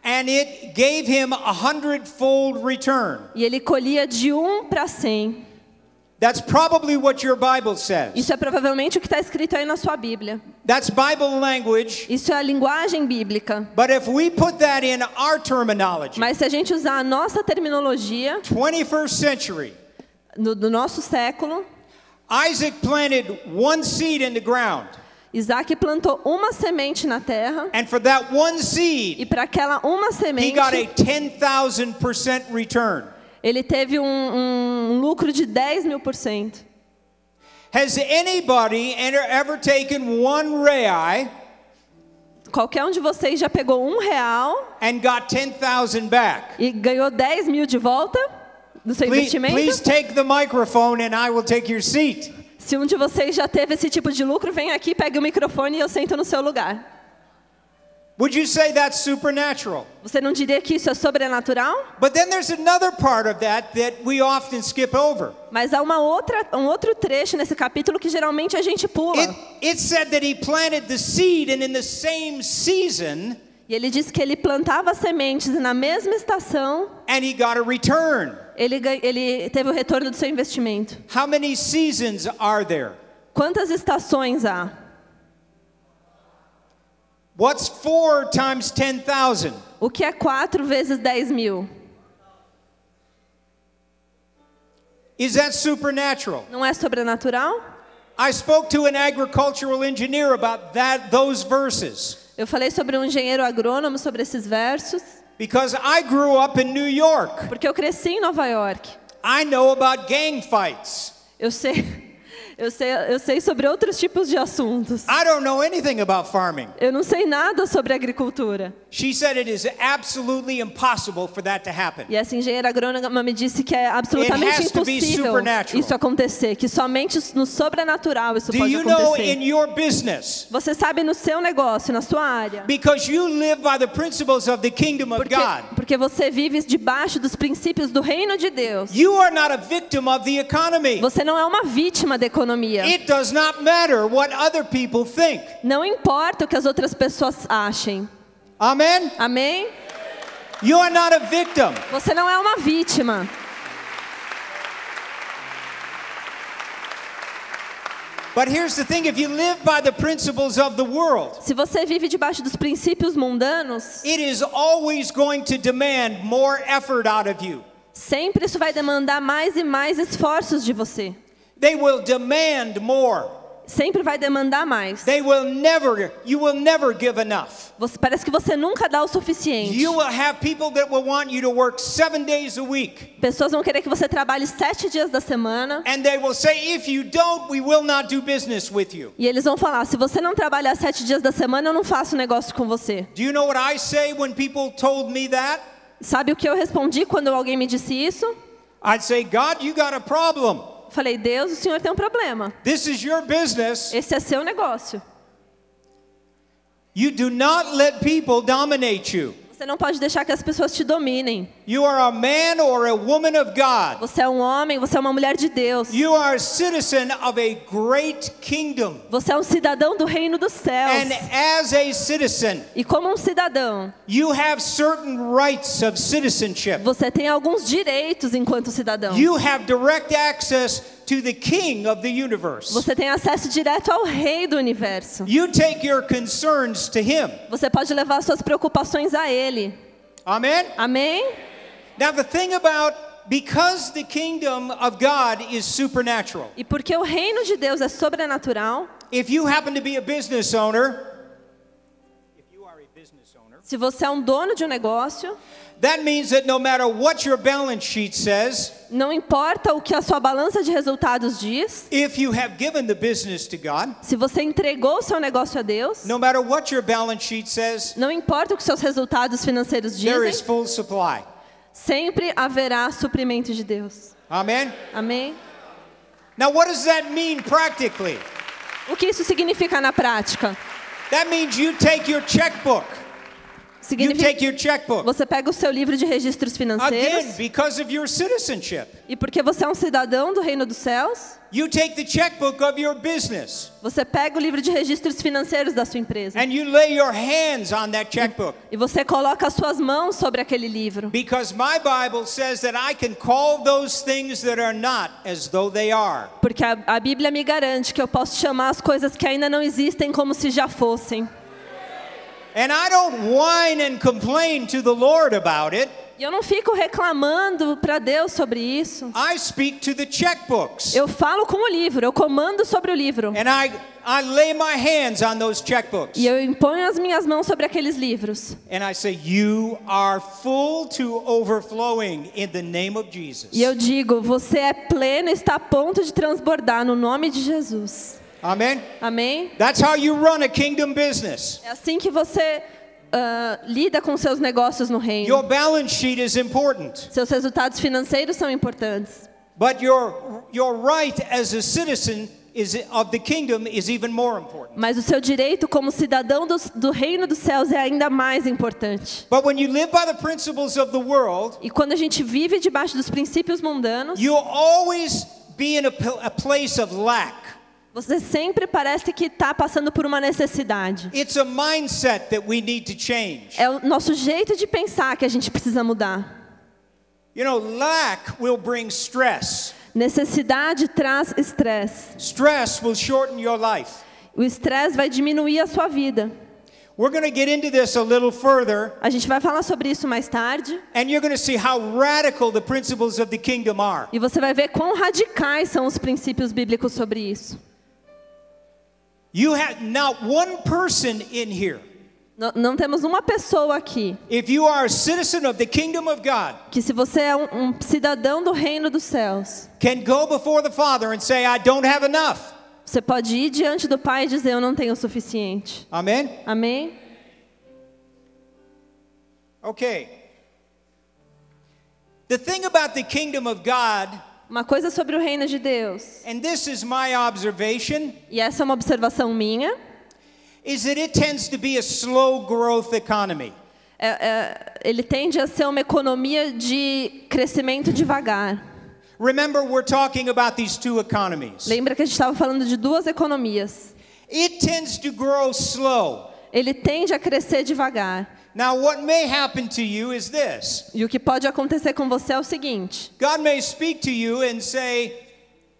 and it gave him 100-fold return. e ele colhia de 1 para 100. That's probably what your Bible says. Isso é provavelmente o que está escrito aí na sua Bíblia. That's Bible language. Isso é a linguagem bíblica. But if we put that in our terminology, Mas se a gente usar a nossa terminologia 21st century, do nosso século, Isaac planted one seed in the ground. Isaac plantou uma semente na terra. And for that one E seed, para aquela uma he semente, got a 10,000% return. ele teve um lucro de 10.000%. Has anybody ever taken one real Qualquer um de vocês já pegou R$1 and got 10,000 back? e ganhou 10.000 de volta do seu Please investimento? take the microphone and I will take your seat. Se um de vocês já teve esse tipo de lucro, vem aqui, pegue o microfone e eu sento no seu lugar. Would you say that's supernatural? Você não diria que isso é sobrenatural? But then there's another part of that we often skip over. Mas há um outro trecho nesse capítulo que geralmente a gente pula. It said that he planted the seed and in the same season, E ele disse que ele plantava sementes e na mesma estação and he got a return. ele teve o retorno do seu investimento. How many seasons are there? Quantas estações há? What's 4 times 10,000? O que é 4 vezes 10.000? Is that supernatural? Não é sobrenatural? I spoke to an agricultural engineer about those verses Eu falei sobre um engenheiro agrônomo sobre esses versos, because I grew up in New York. porque eu cresci em Nova York. I know about gang fights. Eu sei sobre outros tipos de assuntos. I don't know anything about farming. Eu não sei nada sobre agricultura. She said it is absolutely impossible for that to happen. E essa engenheira agrônoma me disse que é absolutamente It has to be impossível supernatural. isso acontecer, que somente no sobrenatural isso Do pode you know acontecer. in your business, Você sabe no seu negócio, na sua área, because you live by the principles of the kingdom of God, porque você vive debaixo dos princípios do reino de Deus. you are not a victim of the economy. Você não é uma vítima da economia. It does not matter what other people think. Não importa o que as outras pessoas achem. Amen? Amém? You are not a victim. Você não é uma vítima. But here's the thing, if you live by the principles of the world, Se você vive debaixo dos princípios mundanos, it is always going to demand more effort out of you. sempre isso vai demandar mais e mais esforços de você. They will demand more. Sempre vai demandar mais. You will never give enough. Parece que você nunca dá o suficiente. You will have people that will want you to work 7 days a week. Pessoas vão querer que você trabalhe 7 dias da semana. And they will say, if you don't, we will not do business with you. E eles vão falar, se você não trabalhar 7 dias da semana, eu não faço negócio com você. Do you know what I say when people told me that? Sabe o que eu respondi quando alguém me disse isso? I'd say, God, you got a problem. Falei, Deus, o senhor tem um problema. This is your business. Esse é seu negócio. You do not let people dominate you. Você não pode deixar que as pessoas te dominem. You are a man or a woman of God. Você é um homem, você é uma mulher de Deus. You are a citizen of a great kingdom. Você é um cidadão do reino dos céus. And as a citizen, E como um cidadão, you have certain rights of citizenship. você tem alguns direitos enquanto cidadão. You have direct access to the king of the universe. Você tem acesso direto ao rei do universo. You take your concerns to him. Você pode levar suas preocupações a ele. Amen? Amém? Now the thing about, because the kingdom of God is supernatural, E porque o reino de Deus é sobrenatural, if you happen to be a business owner, se você é um dono de um negócio, that means that no matter what your balance sheet says, não importa o que a sua balança de resultados diz, if you have given the business to God, se você entregou o seu negócio a Deus, no matter what your balance sheet says, não importa o que seus resultados financeiros there is dizem, full supply. sempre haverá suprimento de Deus. Amen? Amém? Now what does that mean practically? O que isso significa na prática? That means you take your checkbook You Significa take your checkbook. você pega o seu livro de registros Again, financeiros because of your citizenship. e porque você é um cidadão do reino dos céus, You take the checkbook of your business você pega o livro de registros financeiros da sua empresa and you lay your hands on that checkbook. e você coloca as suas mãos sobre aquele livro. Because my Bible says that I can call those things that are not as though they are. Porque a Bíblia me garante que eu posso chamar as coisas que ainda não existem como se já fossem. And I don't whine and complain to the Lord about it. E eu não fico reclamando para Deus sobre isso. I speak to the checkbooks. Eu falo com o livro, eu comando sobre o livro. And I lay my hands on those checkbooks. E eu imponho as minhas mãos sobre aqueles livros. And I say, you are full to overflowing in the name of Jesus. E eu digo, você é pleno, está a ponto de transbordar no nome de Jesus. Amen? Amém? That's how you run a kingdom business. É assim que você lida com seus negócios no reino. Your balance sheet is important. Seus resultados financeiros são importantes. But your right as a citizen of the kingdom is even more important. Mas o seu direito como cidadão do reino dos céus é ainda mais importante. But when you live by the principles of the world, E quando a gente vive debaixo dos princípios mundanos, you'll always be in a place of lack. você sempre parece que está passando por uma necessidade. It's a mindset that we need to change. É o nosso jeito de pensar que a gente precisa mudar. You know, lack will bring stress. Necessidade traz estresse. Stress will shorten your life. O estresse vai diminuir a sua vida. We're going to get into this a little further, A gente vai falar sobre isso mais tarde. and you're going to see how radical the principles of the kingdom are. E você vai ver quão radicais são os princípios bíblicos sobre isso. You have not one person in here. Não temos uma pessoa aqui If you are a citizen of the kingdom of God, que, se você é um cidadão do reino dos céus, can go before the Father and say, I don't have enough. você pode ir diante do Pai e dizer, eu não tenho o suficiente. Amen? Amém? Okay. The thing about the kingdom of God, Uma coisa sobre o reino de Deus, and this is my observation, e essa é uma observação minha, is that it tends to be a slow growth economy. ele tende a ser uma economia de crescimento devagar. Remember, we're talking about these two economies. Lembra que a gente estava falando de duas economias. It tends to grow slow. Ele tende a crescer devagar. Now, what may happen to you is this. E o que pode acontecer com você é o seguinte: God may speak to you and say,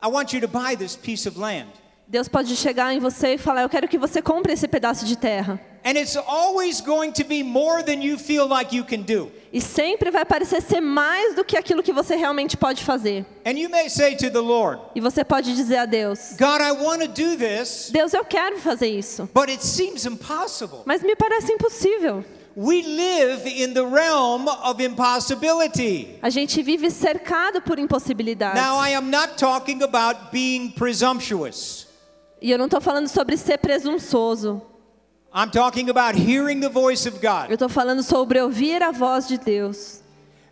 I want you to buy this piece of land. Deus pode chegar em você e falar, eu quero que você compre esse pedaço de terra. And it's always going to be more than you feel like you can do. E sempre vai parecer ser mais do que aquilo que você realmente pode fazer. And you may say to the Lord, E você pode dizer a Deus, God, I want to do this, Deus, eu quero fazer isso, but it seems impossible. mas me parece impossível. We live in the realm of impossibility. A gente vive cercado por impossibilidades. Now, I am not talking about being presumptuous. E eu não estou falando sobre ser presunçoso. I'm talking about hearing the voice of Eu God. estou falando sobre ouvir a voz de Deus.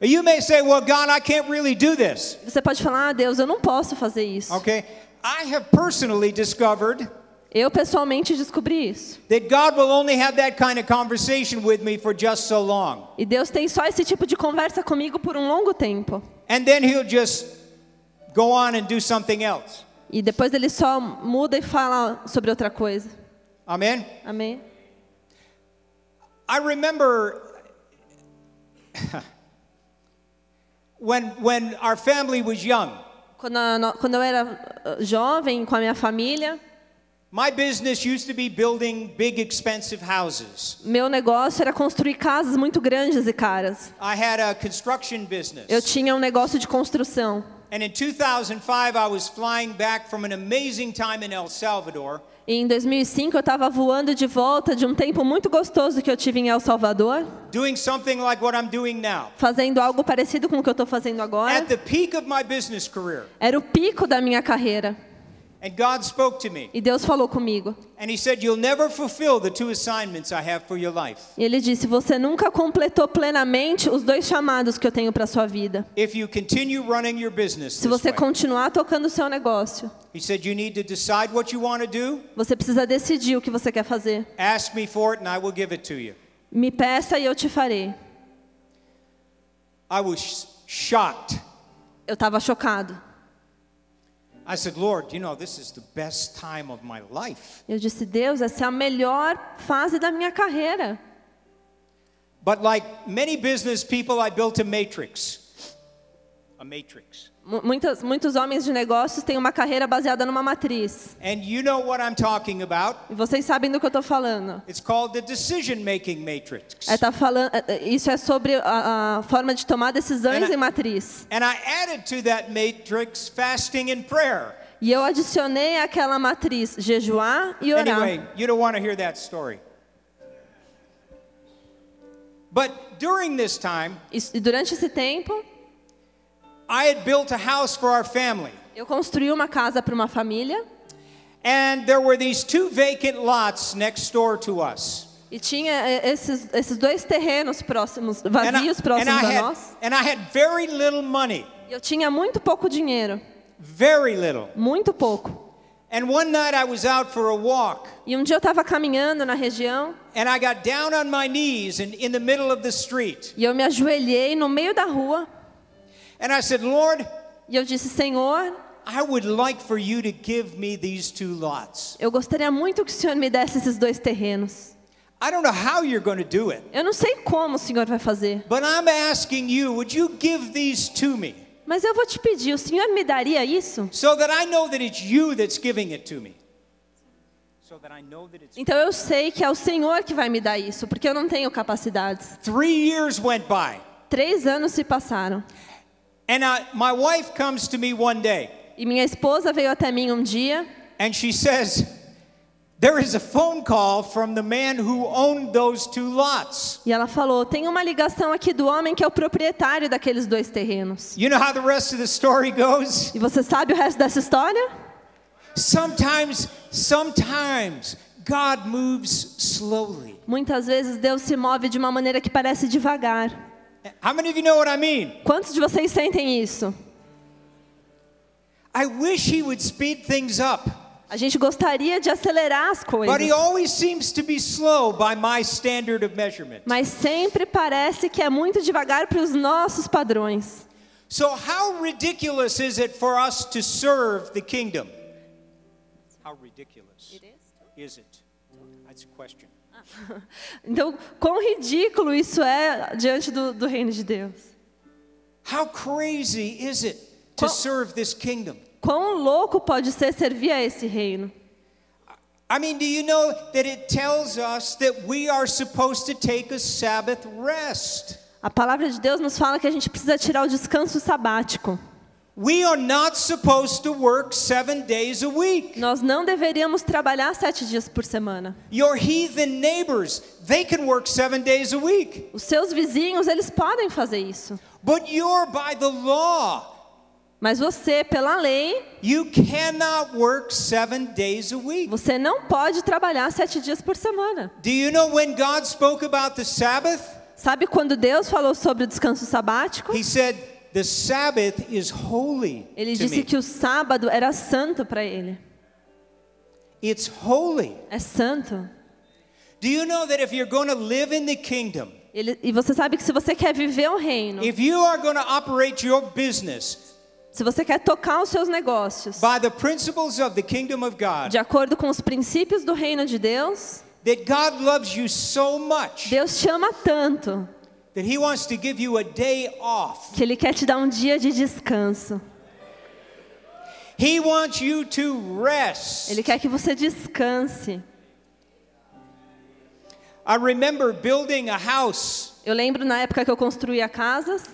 You may say, well, God, I can't really do this. Você pode falar, Deus, eu não posso fazer isso. Okay? I have personally discovered Eu pessoalmente descobri isso. that God will only have that kind of conversation with me for just so long. E Deus tem só esse tipo de conversa comigo por um longo tempo. And then he'll just go on and do something else. E depois ele só muda e fala sobre outra coisa. Amen? Amém? I remember when our family was young, Quando eu era jovem, com a minha família, my business used to be building big expensive houses. meu negócio era construir casas muito grandes e caras. I had a construction Eu business. tinha um negócio de construção. And in 2005, I was flying back from an amazing time in El Salvador. E em 2005 eu estava voando de volta de um tempo muito gostoso que eu tive em El Salvador, Doing something like what I'm doing now. fazendo algo parecido com o que eu estou fazendo agora. At the peak of my business career. Era o pico da minha carreira. And God spoke to me. E Deus falou comigo. And he said, you'll never fulfill the two assignments I have for your life. E Ele disse, você nunca completou plenamente os dois chamados que eu tenho para a sua vida. If you continue running your business Se this você way. continuar tocando o seu negócio, He said, you need to decide what you want to do. você precisa decidir o que você quer fazer. Ask me for it and I will give it to you. Me peça e eu te farei. I was shocked. Eu estava chocado. I said, Lord, you know, this is the best time of my life. Eu disse, Deus, essa é a melhor fase da minha carreira. But like many business people, I built a matrix. A matrix. Muitos homens de negócios têm uma carreira baseada numa matriz. And you know what I'm talking about. E vocês sabem do que eu estou falando. It's called the decision-making matrix. Isso é sobre a forma de tomar decisões em matriz. And I added to that matrix fasting and prayer. E eu adicionei àquela matriz jejuar e orar. Anyway, you don't want to hear that story. But during this time, E durante esse tempo, I had built a house for our family. eu construí uma casa para uma família. And there were these 2 vacant lots next door to us. E tinha esses 2 terrenos vazios próximos a nós. And I had very little money. E eu tinha muito pouco dinheiro. Very little. Muito pouco. And one night I was out for a walk. E um dia eu estava caminhando na região. And I got down on my knees in the middle of the street. E eu me ajoelhei no meio da rua. And I said, Lord, e eu disse, Senhor, I would like for you to give me these 2 lots. Eu gostaria muito que o Senhor me desse esses 2 terrenos. I don't know how you're going to do it. Eu não sei como o Senhor vai fazer. But I'm asking you, would you give these to me? Mas eu vou te pedir, o Senhor me daria isso? So that I know that it's you that's giving it to me. So that I know that it's Então eu sei que é o Senhor que vai me dar isso, porque eu não tenho capacidades. 3 years went by. 3 anos se passaram. And my wife comes to me one day. E minha esposa veio até mim um dia. And she says, there is a phone call from the man who owned those 2 lots. E ela falou, tem uma ligação aqui do homem que é o proprietário daqueles 2 terrenos. You know how the rest of the story goes? E você sabe o resto dessa história? Sometimes God moves slowly. Muitas vezes Deus se move de uma maneira que parece devagar. How many of you know what I mean? Quantos de vocês sentem isso? I wish he would speed things up. A gente gostaria de acelerar as coisas. But he always seems to be slow by my standard of measurement. Mas sempre parece que é muito devagar para os nossos padrões. So how ridiculous is it for us to serve the kingdom? How ridiculous is it? That's a question. Então, quão ridículo isso é diante do reino de Deus? How crazy is it to serve this kingdom? Quão louco pode ser servir a esse reino? I mean, do you know that it tells us that we are supposed to take a Sabbath rest? A palavra de Deus nos fala que a gente precisa tirar o descanso sabático. We are not supposed to work 7 days a week. Nós não deveríamos trabalhar 7 dias por semana. Your heathen neighbors, they can work 7 days a week. Os seus vizinhos, eles podem fazer isso. But you're by the law. Mas você, pela lei, You cannot work 7 days a week. você não pode trabalhar 7 dias por semana. Do you know when God spoke about the Sabbath? Sabe quando Deus falou sobre o descanso sabático? He said, the Sabbath is holy Ele to disse me. que o sábado era santo para ele. It's holy. É santo. Do you know that if you're going to live in the kingdom, E você sabe que se você quer viver o reino, if you are going to operate your business se você quer tocar os seus negócios by the principles of the kingdom of God, de acordo com os princípios do reino de Deus, that God loves you so much Deus te ama tanto that He wants to give you a day off. que Ele quer te dar um dia de descanso. He wants you to rest. Ele quer que você descanse. I remember building a house Eu lembro na época que eu construía casas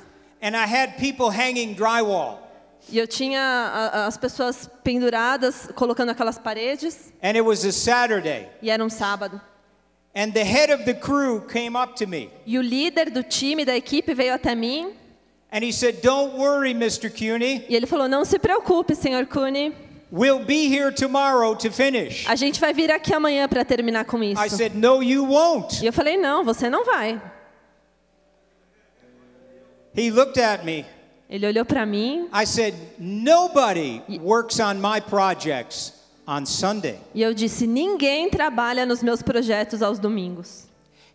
and I had people hanging drywall. e eu tinha as pessoas penduradas, colocando aquelas paredes, And it was a Saturday. e era um sábado. And the head of the crew came up to me. E o líder do time, da equipe, veio até mim And he said, "Don't worry, Mr. Cooney. e ele falou, não se preocupe, Sr. Cooney, We'll be here tomorrow to finish." a gente vai vir aqui amanhã para terminar com isso. I said, "No, you won't." E eu falei, não, você não vai. He looked at me. Ele olhou para mim I said, "Nobody works on my projects on Sunday." e eu disse, ninguém trabalha nos meus projetos aos domingos.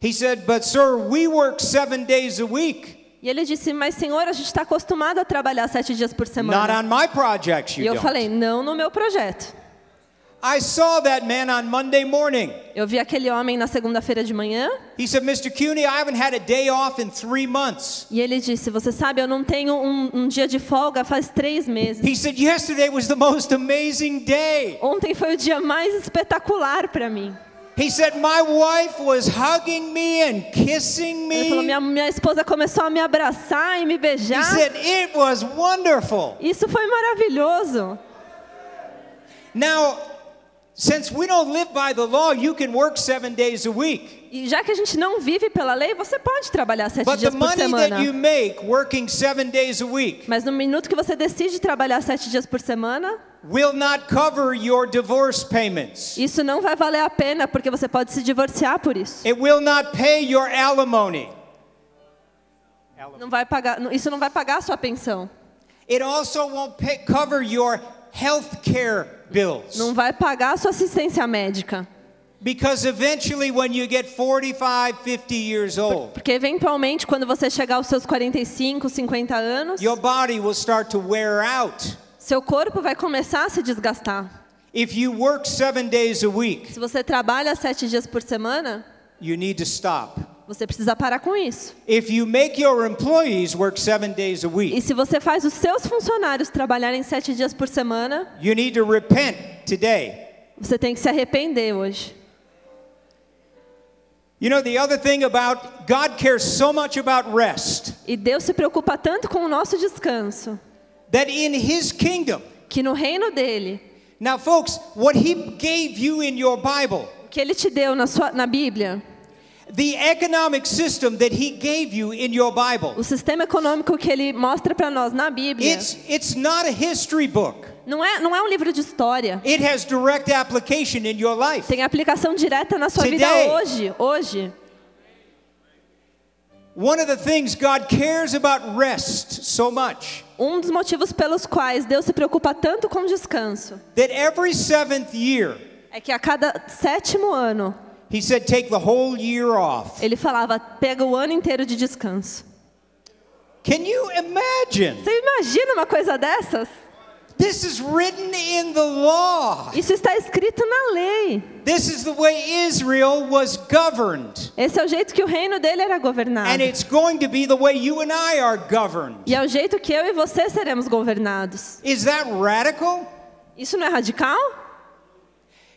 He said, "But sir, we work 7 days a week." E ele disse, mas senhor, a gente está acostumado a trabalhar 7 dias por Not semana. on my projects, E you eu don't. falei, não no meu projeto. I saw that man on Monday morning. Eu vi aquele homem na segunda-feira de manhã. He said, "Mr. Cuny, I haven't had a day off in 3 months." E ele disse, você sabe, eu não tenho um dia de folga faz 3 meses. He said, "Yesterday was the most amazing day." Ontem foi o dia mais espetacular para mim. He said, "My wife was hugging me and kissing Ele falou, me." minha esposa começou a me abraçar e me He beijar. said, "It was wonderful." Isso foi maravilhoso. Now, since we don't live by the law, you can work 7 days a week. E já que a gente não vive pela lei, você pode trabalhar 7 But the dias por money semana. that you make working 7 days a week Mas no minuto que você decide trabalhar 7 dias por semana, will not cover your divorce payments. isso não vai valer a pena, porque você pode se divorciar por isso. It will not pay your alimony. Não vai pagar, isso não vai pagar a sua pensão. It also won't cover your health care bills. Não vai pagar a sua assistência médica. Because eventually when you get 45, 50 years old, Porque eventualmente, quando você chegar aos seus 45, 50 anos, your body will start to wear out. seu corpo vai começar a se desgastar. If you work 7 days a week, Se você trabalha 7 dias por semana, you need to stop. você precisa parar com isso. If you make your employees work 7 days a E week, se você faz os seus funcionários trabalharem 7 dias por semana, you need to repent today. você tem que se arrepender hoje. You know, the other thing about God cares so much about rest E Deus se preocupa tanto com o nosso descanso, that in His kingdom, que no reino dele, now folks, what He gave you in your Bible, o que ele te deu na Bíblia, the economic system that He gave you in your Bible, o sistema econômico que ele mostra para nós na Bíblia, it's not a history book. não é um livro de história. It has direct application in your life. Tem aplicação direta na sua vida Today. hoje. One of the things God cares about rest so much, Um dos motivos pelos quais Deus se preocupa tanto com descanso that every 7th year, é que a cada 7º ano, He said, take the whole year off. ele falava, pega o ano inteiro de descanso. Can you imagine? Você imagina uma coisa dessas? This is written in the law. Isso está escrito na lei. This is the way Israel was governed. Esse é o jeito que o reino dele era governado. And it's going to be the way you and I are governed. E é o jeito que eu e você seremos governados. Is that radical? Isso não é radical?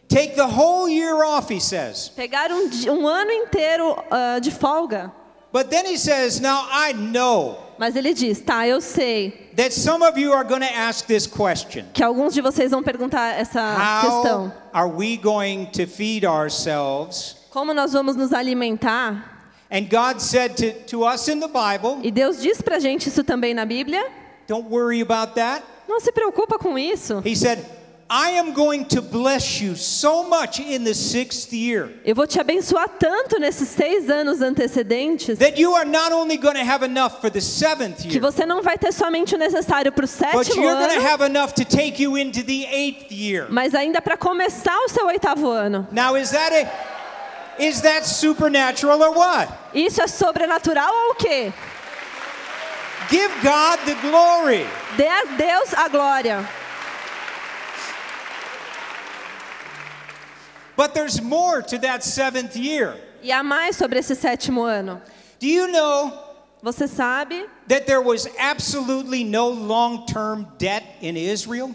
Take the whole year off, he says. Pegar um ano inteiro de folga. But then he says, now I know Mas ele diz, tá, eu sei that some of you are going to ask this question. que alguns de vocês vão perguntar essa questão. How are we going to feed ourselves? Como nós vamos nos alimentar? And God said to us in the Bible, E Deus diz pra gente isso também na Bíblia. don't worry about that. Não se preocupa com isso. He said, I am going to bless you so much in the 6th year Eu vou te abençoar tanto nesses 6 anos antecedentes that you are not only going to have enough for the 7th que year, você não vai ter somente o necessário para o but 7º you're going to ano, have enough to take you into the 8th year. mas ainda para começar o seu 8º ano. Now, is that supernatural or what? Isso é sobrenatural ou o quê? Give God the glory. Dê a Deus a glória. But there's more to that 7th year. E há mais sobre esse 7º ano. Do you know Você sabe that there was absolutely no long-term debt in Israel?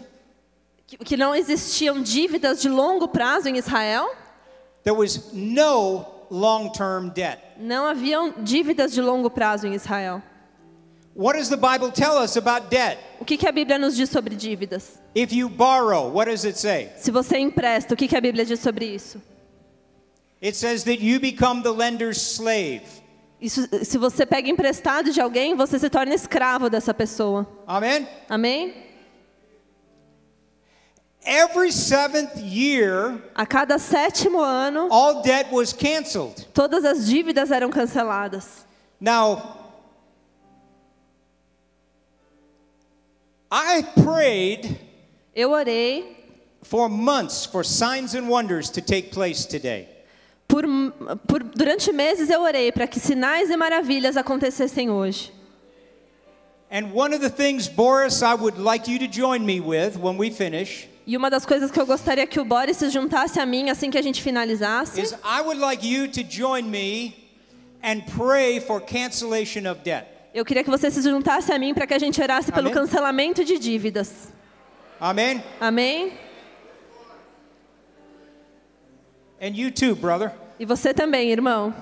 que não existiam dívidas de longo prazo em Israel? There was no long-term debt. Não haviam dívidas de longo prazo em Israel. What does the Bible tell us about debt? O que a Bíblia nos diz sobre dívidas? If you borrow, what does it say? Se você empresta, o que a Bíblia diz sobre isso? It says that you become the lender's slave. Isso, se você pega emprestado de alguém, você se torna escravo dessa pessoa. Amen? Amém? Every 7th year, A cada 7º ano, all debt was canceled. todas as dívidas eram canceladas. Now, I prayed Eu orei for months for signs and wonders to take place today. Durante meses eu orei para que sinais e maravilhas acontecessem hoje. And one of the things, Boris, I would like you to join me with when we finish. E uma das coisas que eu gostaria que o Boris se juntasse a mim assim que a gente finalizasse. Is I would like you to join me and pray for cancellation of debt. Eu queria que você se juntasse a mim para que a gente orasse pelo cancelamento de dívidas. Amém? Amém? And you too, brother. E você também, irmão.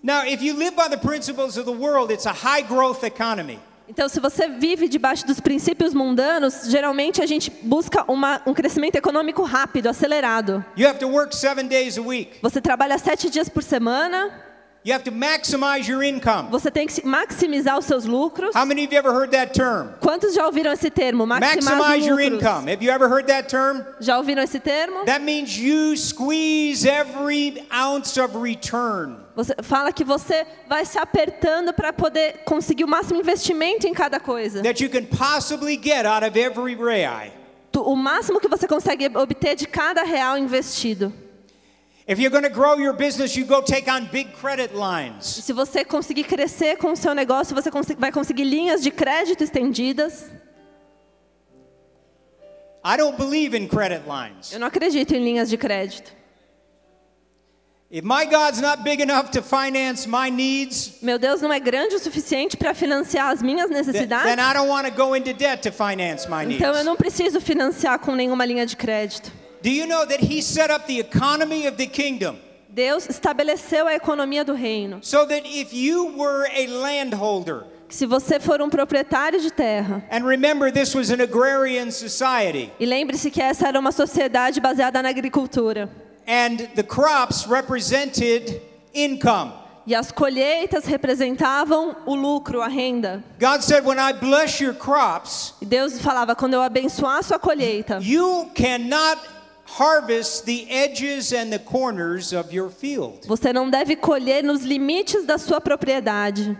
Now, if you live by the principles of the world, it's a high growth economy. Então, se você vive debaixo dos princípios mundanos, geralmente a gente busca um crescimento econômico rápido, acelerado. You have to work 7 days a week. Você trabalha 7 dias por semana. You have to maximize your income. Você tem que maximizar os seus lucros. How many of you ever heard that term? Quantos já ouviram esse termo? Maximize your lucros. income. Have you ever heard that term? Já ouviram esse termo? That means you squeeze every ounce of return. Você fala que você vai se apertando para poder conseguir o máximo investimento em cada coisa. That you can possibly get out of every real. O máximo que você consegue obter de cada real investido. If you're going to grow your business, you go take on big credit lines. Se você conseguir crescer com o seu negócio, você vai conseguir linhas de crédito estendidas. I don't believe in credit lines. Eu não acredito em linhas de crédito. If my God's not big enough to finance my needs, meu Deus não é grande o suficiente para financiar as minhas necessidades, then I don't want to go into debt to finance my needs. Então eu não preciso financiar com nenhuma linha de crédito. Do you know that he set up the economy of the kingdom? Deus estabeleceu a economia do reino. So that if you were a landholder, se você for um proprietário de terra, and remember this was an agrarian society, e lembre-se que essa era uma sociedade baseada na agricultura, and the crops represented income. E as colheitas representavam o lucro, a renda. God said, when I bless your crops, e Deus falava, quando eu abençoar a sua colheita, you cannot harvest the edges and the corners of your field. Você não deve colher nos limites da sua propriedade.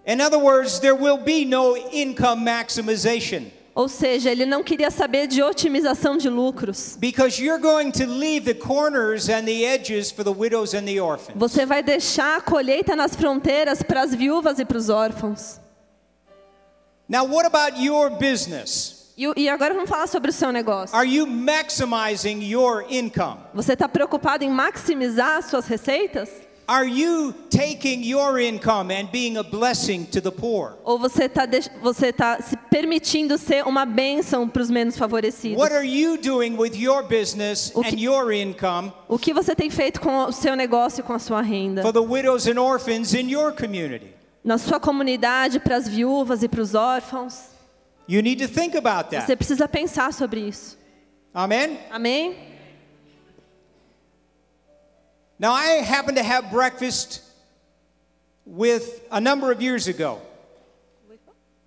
In other words, there will be no income maximization. Ou seja, ele não queria saber de otimização de lucros. Because you're going to leave the corners and the edges for the widows and the orphans. Você vai deixar a colheita nas fronteiras para as viúvas e para os órfãos. Now, what about your business? E agora vamos falar sobre o seu negócio. Are you maximizing your income? Você está preocupado em maximizar as suas receitas? Are you taking your income and being a blessing to the poor? Ou você tá se permitindo ser uma bênção para os menos favorecidos? What are you doing with your business and your income? O que você tem feito com o seu negócio e com a sua renda? For the widows and orphans in your community? Na sua comunidade, para as viúvas e para os órfãos? You need to think about that. Você precisa pensar sobre isso. Amen? Amém? Now, I happened to have breakfast with a number of years ago.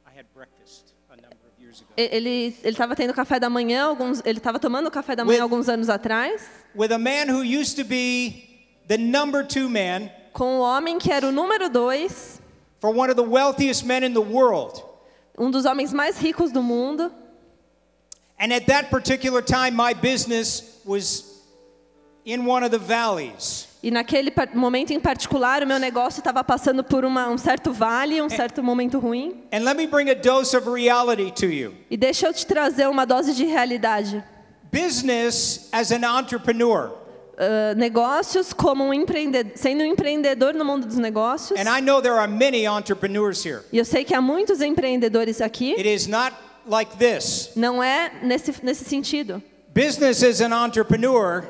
I had breakfast a number of years ago. Ele estava tendo café da manhã, ele estava tomando café da manhã alguns anos atrás. With a man who used to be the number 2 man. Com o homem que era o número 2. For one of the wealthiest men in the world. Um dos homens mais ricos do mundo. And at that particular time, my business was in one of the valleys. E naquele momento em particular, o meu negócio estava passando por um certo vale, um certo momento ruim. And let me bring a dose of reality to you. E deixa eu te trazer uma dose de realidade. Business as an entrepreneur. Negócios como sendo um empreendedor no mundo dos negócios. And I know there are many entrepreneurs here. E eu sei que há muitos empreendedores aqui. It is not like this. Não é nesse sentido. Business as an entrepreneur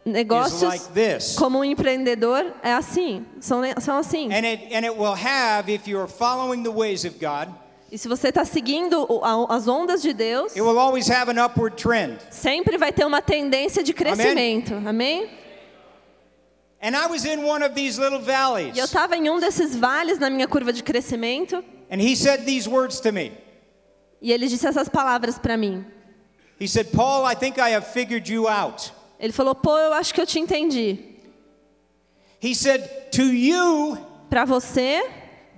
negócios is like this. Como um empreendedor é assim, são assim. And it will have, if you're following the ways of God, e se você está seguindo as ondas de Deus, it will always have an upward trend. Sempre vai ter uma tendência de crescimento. Amém? And I was in one of these little valleys. E eu estava em um desses vales na minha curva de crescimento. And he said these words to me. E ele disse essas palavras para mim. He said, "Paul, I think I have figured you out." Ele falou, Paul, eu acho que eu te entendi. He said, "To you, para você,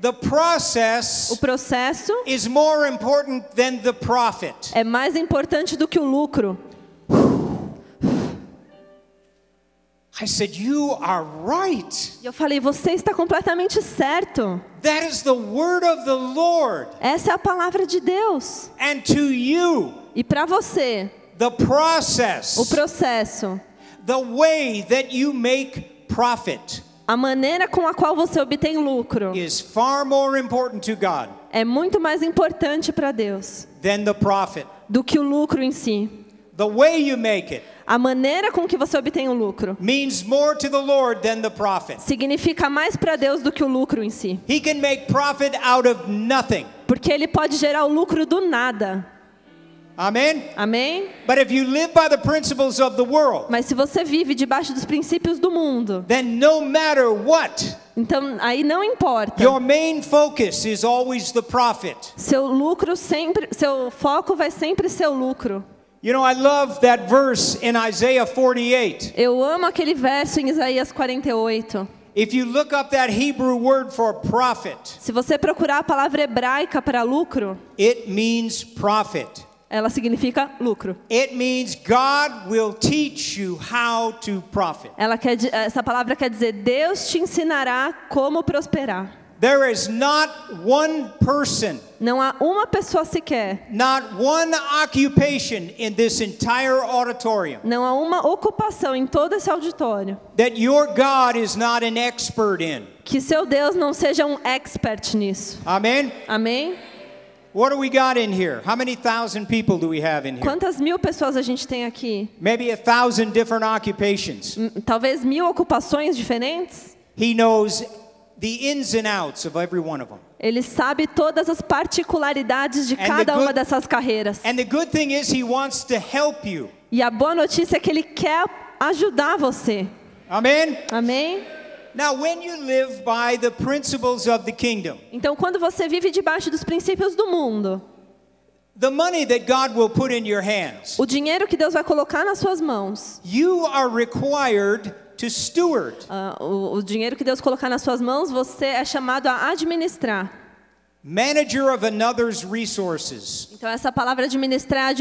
the process o processo is more important than the profit." É mais importante do que o lucro. I said, "You are right. E eu falei, você está completamente certo. That is the word of the Lord. Essa é a palavra de Deus. And to you, E para você, the o process, processo, the way that you make profit a maneira com a qual você obtém lucro is far more important to God é muito mais importante para Deus than the profit. do que o lucro em si. The way you make it A maneira com que você obtém o lucro means more to the Lord than the profit. significa mais para Deus do que o lucro em si. He can make profit out of nothing. Porque Ele pode gerar o lucro do nada. Amen? Amém? But if you live by the principles of the world, Mas se você vive debaixo dos princípios do mundo, then no matter what, então aí não importa. your main focus is always the profit. Seu lucro sempre, seu foco vai sempre ser o lucro. You know, I love that verse in Isaiah 48. Eu amo aquele verso em Isaías 48. If you look up that Hebrew word for profit, Se você procurar a palavra hebraica para lucro, it means profit. ela significa lucro. It means God will teach you how to profit. Essa palavra quer dizer Deus te ensinará como prosperar. There is not one person, Não há uma pessoa sequer, not one occupation in this entire auditorium não há uma ocupação em todo esse auditório that your God is not an expert in. que seu Deus não seja um expert nisso. Amen? Amém? What do we got in here? How many thousand people do we have in here? Quantas mil pessoas a gente tem aqui? Maybe 1,000 different occupations. Talvez 1000 ocupações diferentes? He knows the ins and outs of every one of them. Ele sabe todas as particularidades de cada uma dessas carreiras. And the good thing is he wants to help you. E a boa notícia é que Ele quer ajudar você. Amen? Amém? Now, when you live by the principles of the kingdom, Então, quando você vive debaixo dos princípios do mundo, the money that God will put in your hands, o dinheiro que Deus vai colocar nas suas mãos, you are required to steward. o dinheiro que Deus colocar nas suas mãos, você é chamado a administrar. Manager of another's resources. Então, essa palavra administrar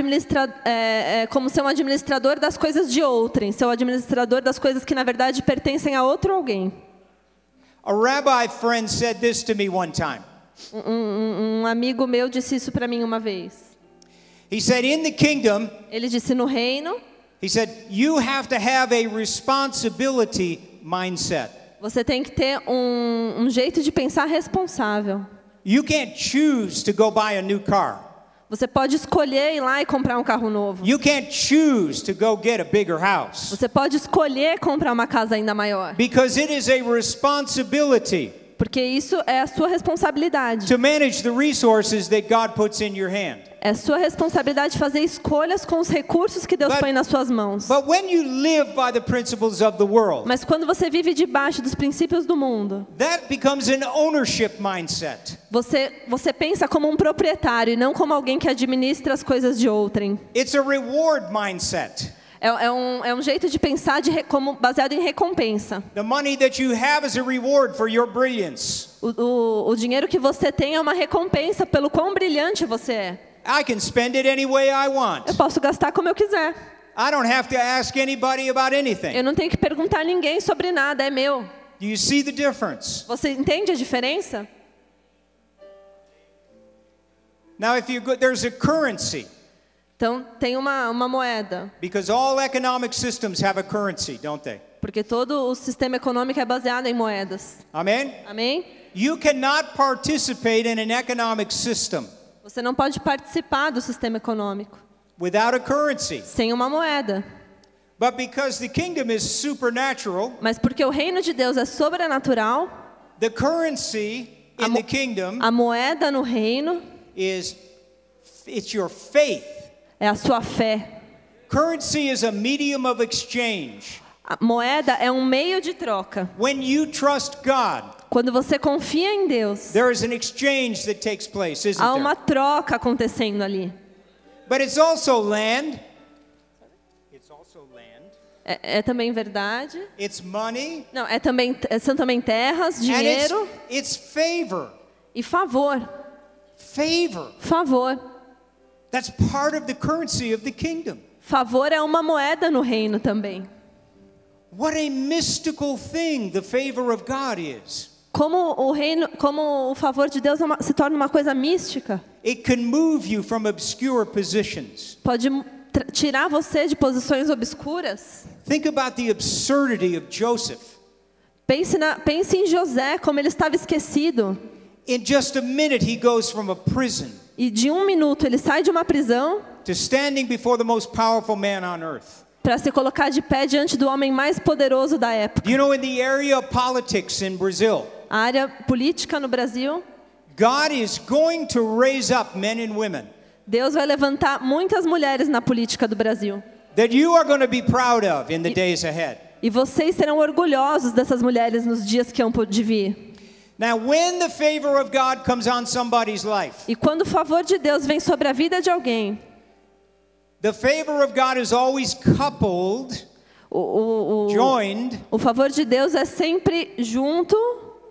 é como ser um administrador das coisas de outrem, ser um administrador das coisas que, na verdade, pertencem a outro alguém. A rabbi friend said this to me one time. Um amigo meu disse isso para mim uma vez. He said, in the kingdom, Ele disse, no reino, he said, you have to have a responsibility mindset. você tem que ter um jeito de pensar responsável. You can't choose to go buy a new car. Você pode escolher ir lá e comprar um carro novo. You can't choose to go get a bigger house. Você pode escolher comprar uma casa ainda maior. Because it is a responsibility Porque isso é a sua responsabilidade. to manage the resources that God puts in your hand. É sua responsabilidade fazer escolhas com os recursos que Deus põe nas suas mãos. But when you live by the principles of the world, Mas quando você vive debaixo dos princípios do mundo, that becomes an ownership mindset. você pensa como um proprietário e não como alguém que administra as coisas de outrem. It's a reward mindset. É um jeito de pensar como baseado em recompensa. The money that you have is a reward for your brilliance. O dinheiro que você tem é uma recompensa pelo quão brilhante você é. I can spend it any way I want. Eu posso gastar como eu quiser. I don't have to ask anybody about anything. Eu não tenho que perguntar a ninguém sobre nada, é meu. Do you see the difference? Você entende a diferença? Now, there's a currency, Então, tem uma moeda. because all economic systems have a currency, don't they? Porque todo o sistema econômico é baseado em moedas. Amen? Amém? You cannot participate in an economic system Você não pode participar do sistema econômico without a currency. sem uma moeda. But because the kingdom is supernatural, Mas porque o reino de Deus é sobrenatural, the currency in the kingdom a moeda no reino it's your faith. é a sua fé. Currency is a medium of exchange. A moeda é um meio de troca. When you trust God, Quando você confia em Deus, there is an exchange that takes place, isn't há there? uma troca acontecendo ali. But it's also land. It's also land. É também verdade. It's money. Não, são também terras, And dinheiro it's favor. e favor. Favor. Favor. That's part of the currency of the kingdom. Favor é uma moeda no reino também. What a mystical thing the favor of God is. Como o favor de Deus se torna uma coisa mística. It can move you from obscure positions. Pode tirar você de posições obscuras. Think about the absurdity of Joseph. Pense em José, como ele estava esquecido. In just a minute he goes from a prison E de um minuto ele sai de uma prisão to standing before the most powerful man on earth. para se colocar de pé diante do homem mais poderoso da época. You know, in the area of politics in Brazil, A área política no Brasil, God is going to raise up men and women Deus vai levantar muitas mulheres na política do Brasil. that you are going to be proud of in the days ahead. E vocês serão orgulhosos dessas mulheres nos dias que hão de vir. Now, when the favor of God comes on somebody's life, E quando o favor de Deus vem sobre a vida de alguém, the favor of God is always coupled, joined. o favor de Deus é sempre junto,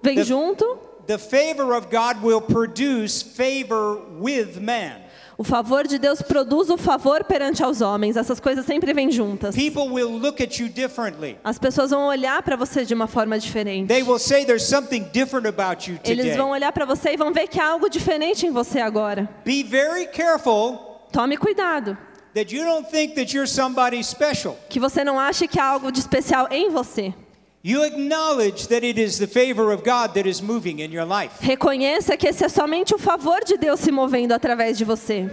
vem junto. The favor of God will produce favor with man. O favor de Deus produz o favor perante aos homens. Essas coisas sempre vêm juntas. People will look at you differently. As pessoas vão olhar para você de uma forma diferente. They will say there's something different about you Eles today. vão olhar para você e vão ver que há algo diferente em você agora. Be very careful Tome cuidado, that you don't think that you're somebody special. que você não ache que há algo de especial em você. You acknowledge that it is the favor of God that is moving in your life. Reconheça que esse é somente o favor de Deus se movendo através de você.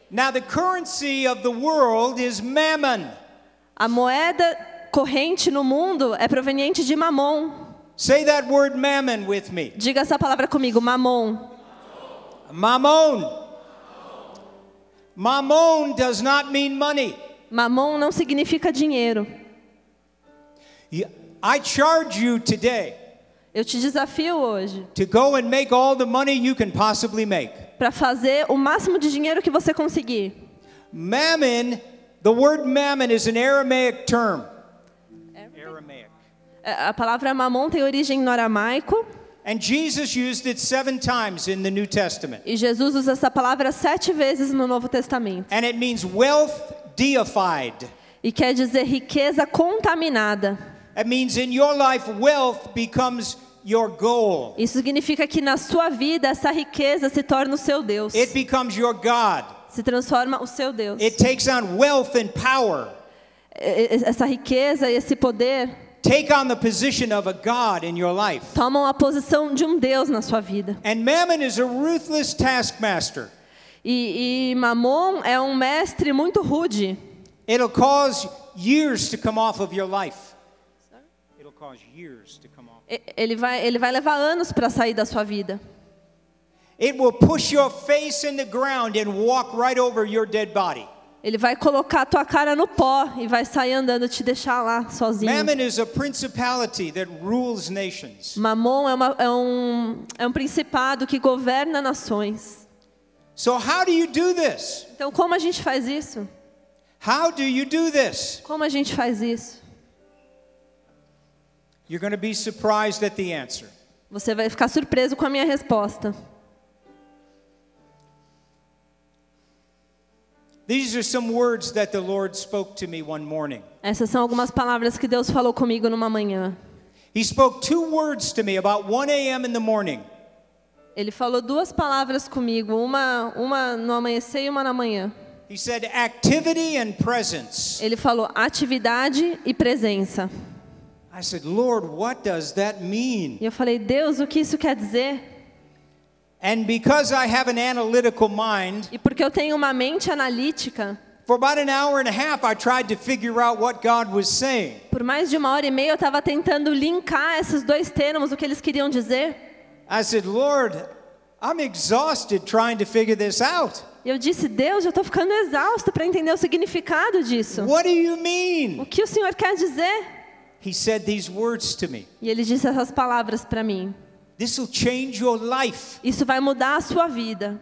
Now the currency of the world is mammon. A moeda corrente no mundo é proveniente de Mamon. Say that word mammon with me. Diga essa palavra comigo, Mamon. Mammon. Mammon does not mean money. Mamon não significa dinheiro. I charge you today Eu te desafio hoje to go and make all the money you can possibly make. para fazer o máximo de dinheiro que você conseguir. Mammon, the word mammon is an Aramaic term. Aramaic. A palavra Mamon tem origem no aramaico. And Jesus used it 7 times in the New Testament. E Jesus usa essa palavra 7 vezes no Novo Testamento. And it means wealth deified. E quer dizer riqueza contaminada. It means in your life, wealth becomes your goal. Isso significa que na sua vida essa riqueza se torna o seu Deus. It becomes your God. Se transforma o seu Deus. It takes on wealth and power. Essa riqueza e esse poder Take on the position of a God in your life. tomam a posição de um Deus na sua vida. And Mammon is a ruthless taskmaster. E Mamon é um mestre muito rude. It'll cause years to come off of your life. It'll cause years to come off. Ele vai levar anos para sair da sua vida. It will push your face in the ground and walk right over your dead body. Ele vai colocar a tua cara no pó e vai sair andando, te deixar lá sozinho. Mammon is a principality that rules nations. Mamon é um principado que governa nações. So how do you do this? Então como a gente faz isso? How do you do this? Como a gente faz isso? You're going to be surprised at the answer. Você vai ficar surpreso com a minha resposta. These are some words that the Lord spoke to me one morning. Essas são algumas palavras que Deus falou comigo numa manhã. He spoke 2 words to me about 1 a.m. in the morning. Ele falou 2 palavras comigo, uma no amanhecer e uma na manhã. He said activity and presence. Ele falou atividade e presença. I said, Lord, what does that mean? E eu falei, Deus, o que isso quer dizer? And because I have an analytical mind, E porque eu tenho uma mente analítica, for about an hour and a half I tried to figure out what God was saying. por mais de 1h30 eu estava tentando linkar esses 2 termos, o que eles queriam dizer. I said, Lord, I'm exhausted trying to figure this out. E eu disse, Deus, eu estou ficando exausto para entender o significado disso. What do you O mean? que o Senhor quer dizer? He said these words to me. E ele disse essas palavras para mim. This will change your life. Isso vai mudar a sua vida.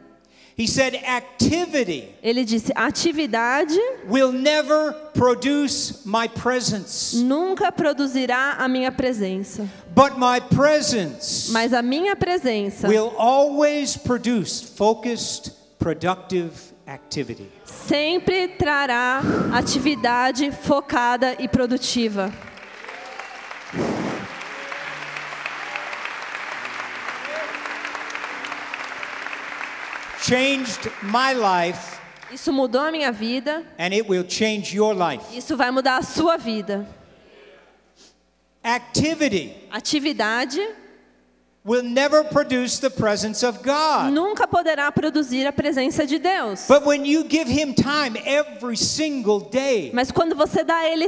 He said activity Ele disse, atividade will never produce my presence, nunca produzirá a minha presença. but my presence Mas a minha presença will always produce focused, productive activity. sempre trará atividade focada e produtiva. changed my life, Isso mudou a minha vida. and it will change your life. Isso vai mudar a sua vida. Activity Atividade will never produce the presence of God. nunca poderá produzir a presença de Deus. But when you give him time every single day, Mas quando você dá a Ele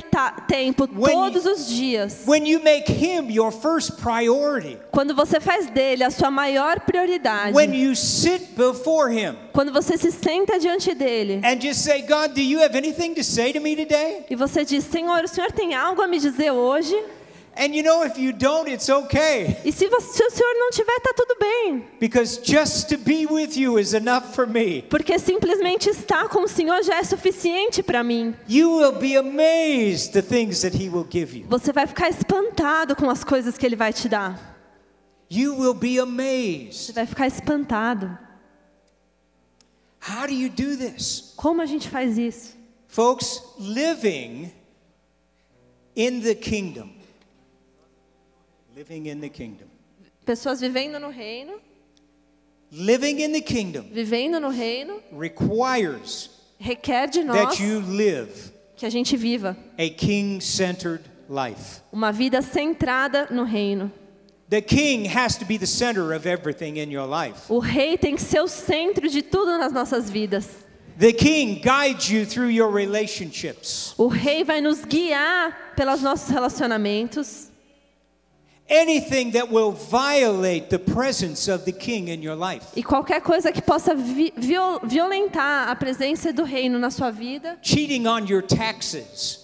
tempo todos os dias, when you make him your first priority, quando você faz dele a sua maior prioridade, when you sit before him quando você se senta diante dele and just say, God, do you have anything to say to me today? e você diz, Senhor, o Senhor tem algo a me dizer hoje? And you know, if you don't, it's okay. E se o Senhor não tiver, tá tudo bem. Because just to be with you is enough for me. Porque simplesmente estar com o Senhor já é suficiente para mim. You will be amazed the things that he will give you. Você vai ficar espantado com as coisas que Ele vai te dar. You will be Você amazed. vai ficar espantado. How do you do this? Como a gente faz isso? Folks, living in the kingdom. Living in the kingdom. Pessoas vivendo no reino, Living in the kingdom vivendo no reino, requires requer de nós that you live que a gente viva a king-centered life. uma vida centrada no reino. The king has to be the center of everything in your life. O rei tem que ser o centro de tudo nas nossas vidas. The king guides you through your relationships. O rei vai nos guiar pelos nossos relacionamentos. Anything that will violate the presence of the king in your life. E qualquer coisa que possa violentar a presença do reino na sua vida, Cheating on your taxes.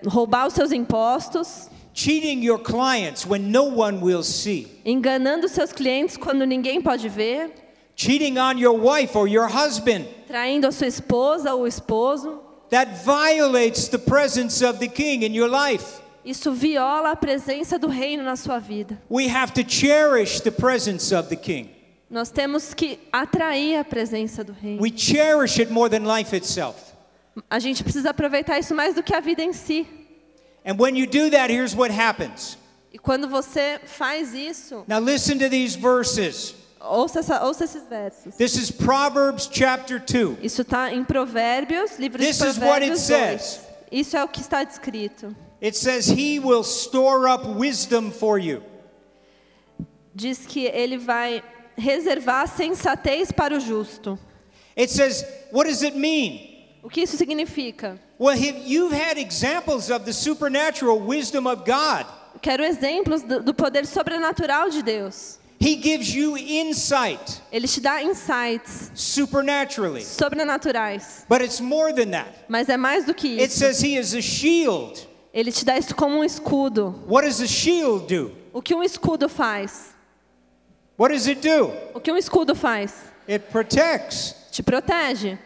roubar os seus impostos, Cheating your clients when no one will see. enganando os seus clientes quando ninguém pode ver, Cheating on your wife or your husband. traindo a sua esposa ou esposo. That violates the presence of the king in your life. Isso viola a presença do reino na sua vida. We have to cherish the presence of the king. Nós temos que atrair a presença do reino. We cherish it more than life itself. A gente precisa aproveitar isso mais do que a vida em si. And when you do that, here's what happens. E quando você faz isso, Now listen to these verses. ouça esses versos. This is Proverbs chapter 2. Isso está em Provérbios, livro This de is what it Provérbios 2. says. Isso é o que está descrito. It says, he will store up wisdom for you. Diz que ele vai reservar sensatez para o justo. It says, what does it mean? O que isso significa? Well, you've had examples of the supernatural wisdom of God. Quero exemplos do poder sobrenatural de Deus. He gives you insight Ele te dá insights supernaturally. sobrenaturais. But it's more than that. Mas é mais do que It isso. says he is a shield. Ele te dá isso como um escudo. What does a shield do? O que um escudo faz? What does it do? O que um escudo faz? It protects. Te protege.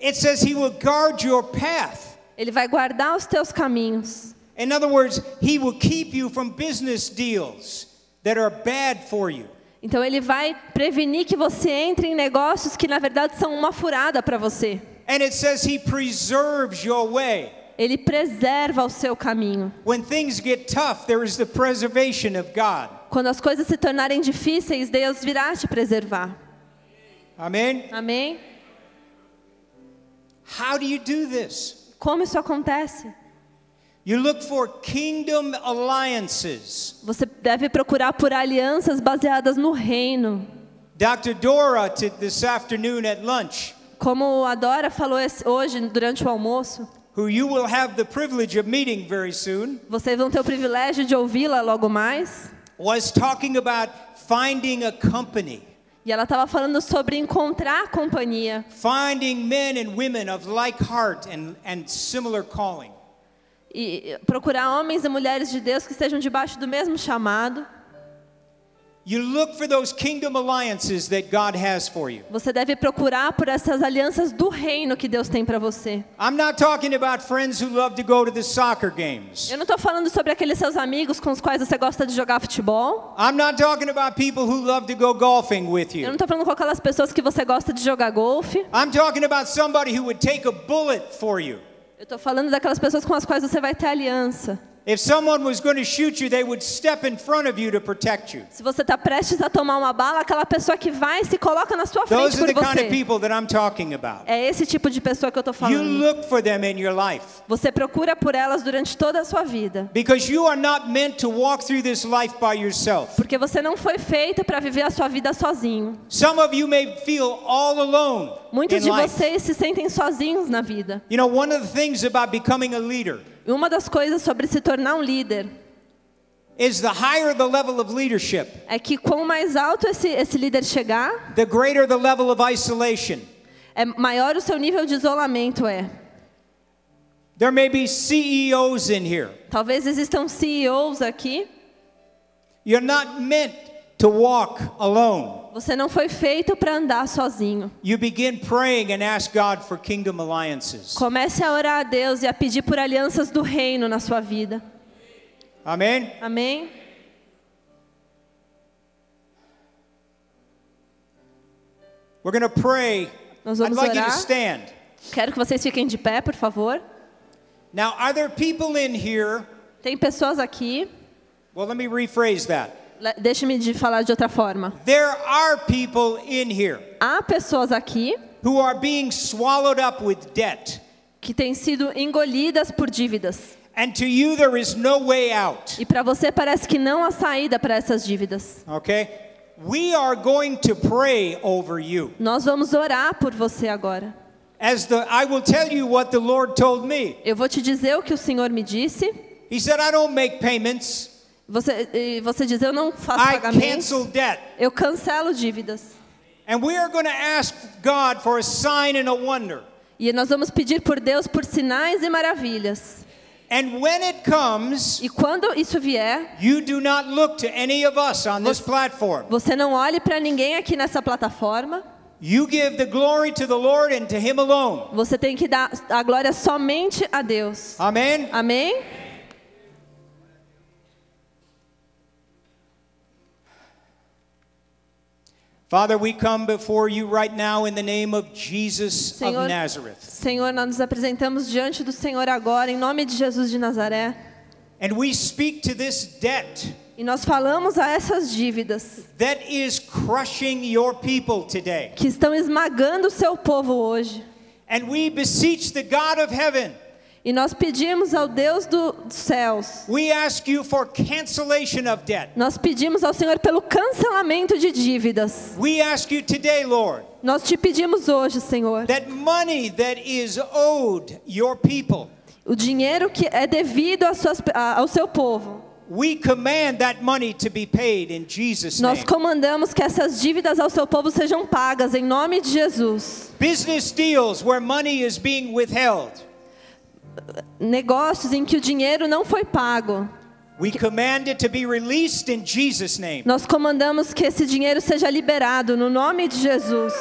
It says he will guard your path. Ele vai guardar os teus caminhos. In other words, he will keep you from business deals that are bad for you. Então ele vai prevenir que você entre em negócios que na verdade são uma furada para você. And it says he preserves your way. Ele preserva o seu caminho. When things get tough, there is the preservation of God. Quando as coisas se tornarem difíceis, Deus virá te preservar. Amen? Amém? How do you do this? Como isso acontece? You look for kingdom alliances. Você deve procurar por alianças baseadas no reino. Dr. Dora this afternoon at lunch, Como a Dora falou hoje durante o almoço, who you will have the privilege of meeting very soon, vocês vão ter o privilégio de ouvi-la logo mais. was talking about finding a company. E ela estava falando sobre encontrar companhia. Finding men and women of like heart and similar calling. E procurar homens e mulheres de Deus que estejam debaixo do mesmo chamado. You look for those kingdom alliances that God has for you. Você deve procurar por essas alianças do reino que Deus tem para você. I'm not talking about friends who love to go to the soccer games. Eu não estou falando sobre aqueles seus amigos com os quais você gosta de jogar futebol. I'm not talking about people who love to go golfing with Eu não you. estou falando com aquelas pessoas que você gosta de jogar golfe. I'm talking about somebody who would take a bullet for you. Eu estou falando daquelas pessoas com as quais você vai ter aliança. If someone was going to shoot you, they would step in front of you to protect you. Se você está prestes a tomar uma bala, aquela pessoa que vai se coloca na sua frente Those are por the kind of você. people that I'm talking about. É esse tipo de pessoa que eu estou You falando. look for them in your life. Você procura por elas durante toda a sua vida. Because you are not meant to walk through this life by yourself. Porque você não foi feito para viver a sua vida sozinho. Some of you may feel all alone Muitos in de life. vocês se sentem sozinhos na vida. You know, one of the things about becoming a leader E uma das coisas sobre se tornar um líder is the higher the level of leadership, é que quanto mais alto esse líder chegar, the greater the level of isolation. é maior o seu nível de isolamento é. There may be CEOs in here. Talvez existam CEOs aqui. You're not meant to walk alone. Você não foi feito para andar sozinho. You begin praying and ask God for kingdom alliances. Comece a orar a Deus e a pedir por alianças do reino na sua vida. Amen? Amém? We're going to pray. Nós I'd vamos like you to orar. stand. Quero que vocês fiquem de pé, por favor. Now, are there people in here? Tem pessoas aqui. Well, let me rephrase that. Deixe-me falar de outra forma. There are people in here Há pessoas aqui who are being swallowed up with debt. que têm sido engolidas por dívidas. And to you, there is no way out. E para você parece que não há saída para essas dívidas. Okay? We are going to pray over you. Nós vamos orar por você agora. I will tell you what the Lord told me. Eu vou te dizer o que o Senhor me disse. He said, I don't make payments. Você diz, eu não faço I pagamentos. cancel debt. Eu cancelo dívidas. And we are going to ask God for a sign and a wonder. E nós vamos pedir por Deus por sinais e maravilhas. And when it comes, E quando isso vier, you do not look to any of us on this platform. você não olhe para ninguém aqui nessa plataforma. You give the glory to the Lord and to Him alone. Você tem que dar a glória somente a Deus. Amen? Amém? Father, we come before you right now in the name of Jesus of Nazareth. Senhor, nós nos apresentamos diante do Senhor agora, em nome de Jesus de Nazaré. And we speak to this debt E nós falamos a essas dívidas that is crushing your people today. que estão esmagando o seu povo hoje. And we beseech the God of heaven. E nós pedimos ao Deus dos céus. We ask you for cancellation of debt. Nós pedimos ao Senhor pelo cancelamento de dívidas. We ask you today, Lord, Nós te pedimos hoje, Senhor, that money that is owed your people, o dinheiro que é devido ao seu povo. we command that money to be paid in Jesus' Nós name. comandamos que essas dívidas ao seu povo sejam pagas em nome de Jesus. Business deals where money is being withheld, Negócios em que o dinheiro não foi pago. we command it to be released in Jesus' name. Nós comandamos que esse dinheiro seja liberado no nome de Jesus.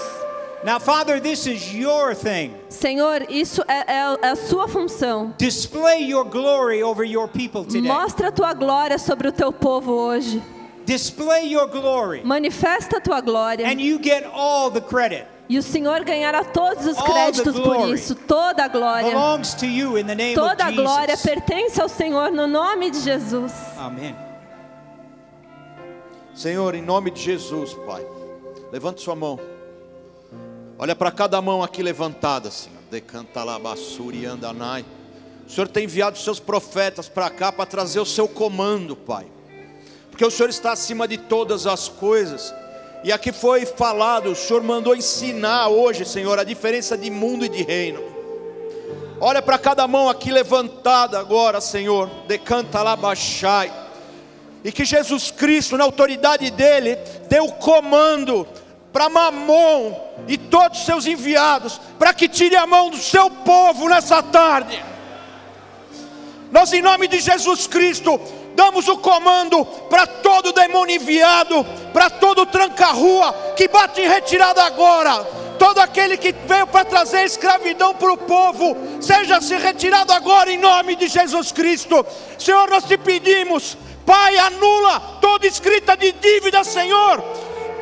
Now, Father, this is your thing. Senhor, isso é a sua função. Display your glory over your people today. Mostra a tua glória sobre o teu povo hoje. Display your glory, Manifesta a tua glória. and you get all the credit. E o Senhor ganhará todos os All the créditos por glory isso. Toda a glória. Belongs to you in the name of Toda a glória Jesus. pertence ao Senhor no nome de Jesus. Amen. Senhor, em nome de Jesus, Pai, levante sua mão. Olha para cada mão aqui levantada, Senhor. Decanta lá, basuri, andanai. O Senhor tem enviado os seus profetas para cá para trazer o seu comando, Pai. Porque o Senhor está acima de todas as coisas. E aqui foi falado, o Senhor mandou ensinar hoje, Senhor, a diferença de mundo e de reino. Olha para cada mão aqui levantada agora, Senhor. Decanta lá, baixai. E que Jesus Cristo, na autoridade dele, deu o comando para Mamon e todos os seus enviados, para que tire a mão do seu povo nessa tarde. Nós, em nome de Jesus Cristo, damos o comando para todo demônio enviado, para todo tranca-rua que bate em retirada agora. Todo aquele que veio para trazer escravidão para o povo, seja se retirado agora em nome de Jesus Cristo. Senhor, nós te pedimos, Pai, anula toda escrita de dívida, Senhor.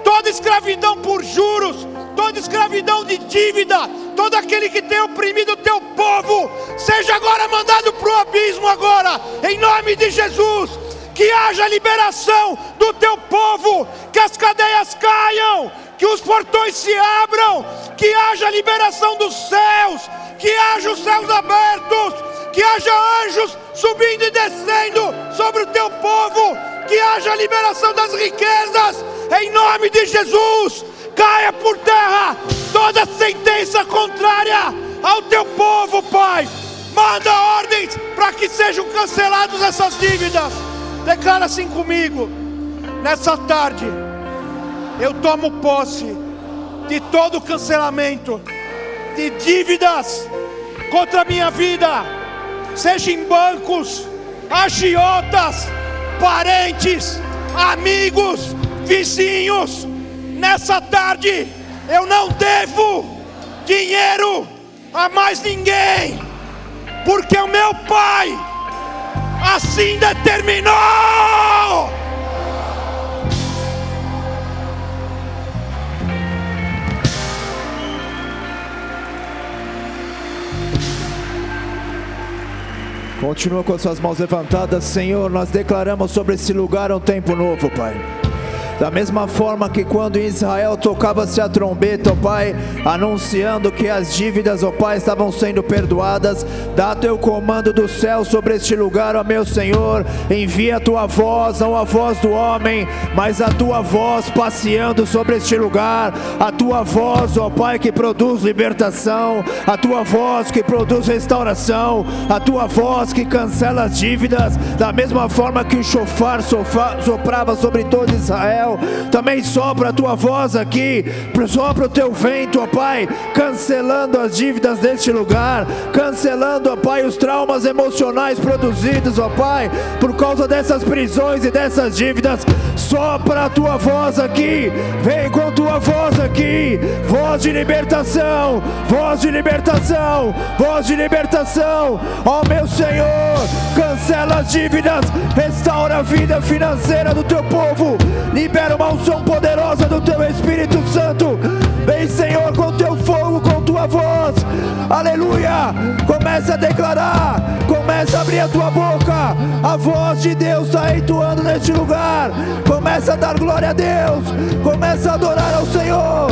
Toda escravidão por juros, toda escravidão de dívida, todo aquele que tem oprimido o teu povo, seja agora mandado para o abismo agora, em nome de Jesus. Que haja liberação do teu povo, que as cadeias caiam, que os portões se abram, que haja liberação dos céus, que haja os céus abertos, que haja anjos subindo e descendo sobre o teu povo, que haja liberação das riquezas, em nome de Jesus. Caia por terra toda sentença contrária ao teu povo, Pai. Manda ordens para que sejam canceladas essas dívidas. Declara assim comigo: nessa tarde eu tomo posse de todo cancelamento de dívidas contra a minha vida, seja em bancos, agiotas, parentes, amigos, vizinhos. Nessa tarde eu não devo dinheiro a mais ninguém, porque o meu Pai assim determinou. Continua com as suas mãos levantadas. Senhor, nós declaramos sobre esse lugar um tempo novo, Pai. Da mesma forma que quando em Israel tocava-se a trombeta, ó Pai, anunciando que as dívidas, ó Pai, estavam sendo perdoadas, dá teu comando do céu sobre este lugar, ó meu Senhor. Envia a tua voz, não a voz do homem, mas a tua voz passeando sobre este lugar. A tua voz, ó Pai, que produz libertação, a tua voz que produz restauração, a tua voz que cancela as dívidas. Da mesma forma que o shofar soprava sobre todo Israel, também sopra a tua voz aqui, sopra o teu vento, ó Pai, cancelando as dívidas deste lugar, cancelando, ó Pai, os traumas emocionais produzidos, ó Pai, por causa dessas prisões e dessas dívidas. Sopra a tua voz aqui, vem com tua voz aqui, voz de libertação, voz de libertação, voz de libertação, ó meu Senhor. Cancela as dívidas, restaura a vida financeira do teu povo, libera uma unção poderosa do teu Espírito Santo. Vem, Senhor, com teu fogo, com tua voz, aleluia. Começa a declarar, começa a abrir a tua boca, a voz de Deus está entoando neste lugar. Começa a dar glória a Deus, começa a adorar ao Senhor.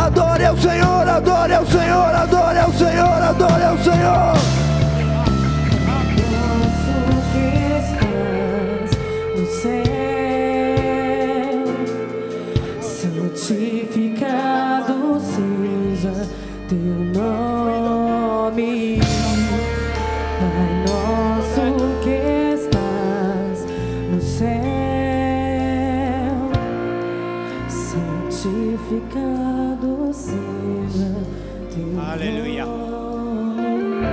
Adore ao Senhor, adore ao Senhor, adore ao Senhor, adore ao Senhor. Santificado seja teu nome, Pai nosso que estás no céu. Santificado seja teu Aleluia. nome.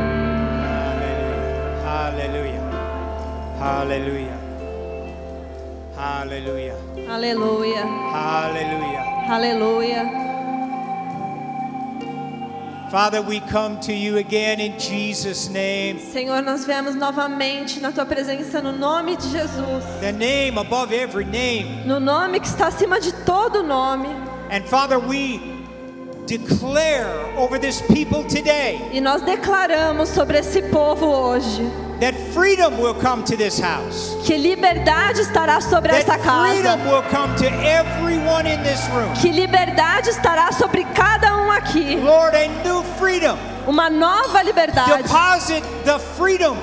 Aleluia. Aleluia. Aleluia. Aleluia. Aleluia. Aleluia. Father, we come to you again in Jesus' name. Senhor, nós viemos novamente na tua presença no nome de Jesus. The name above every name. No nome que está acima de todo nome. And Father, we declare over this people today E nós declaramos sobre esse povo hoje that freedom will come to this house. que liberdade estará sobre essa That casa. freedom will come to everyone in this room. Que liberdade estará sobre cada um aqui. Lord, a new freedom. Uma nova liberdade. Deposit the freedom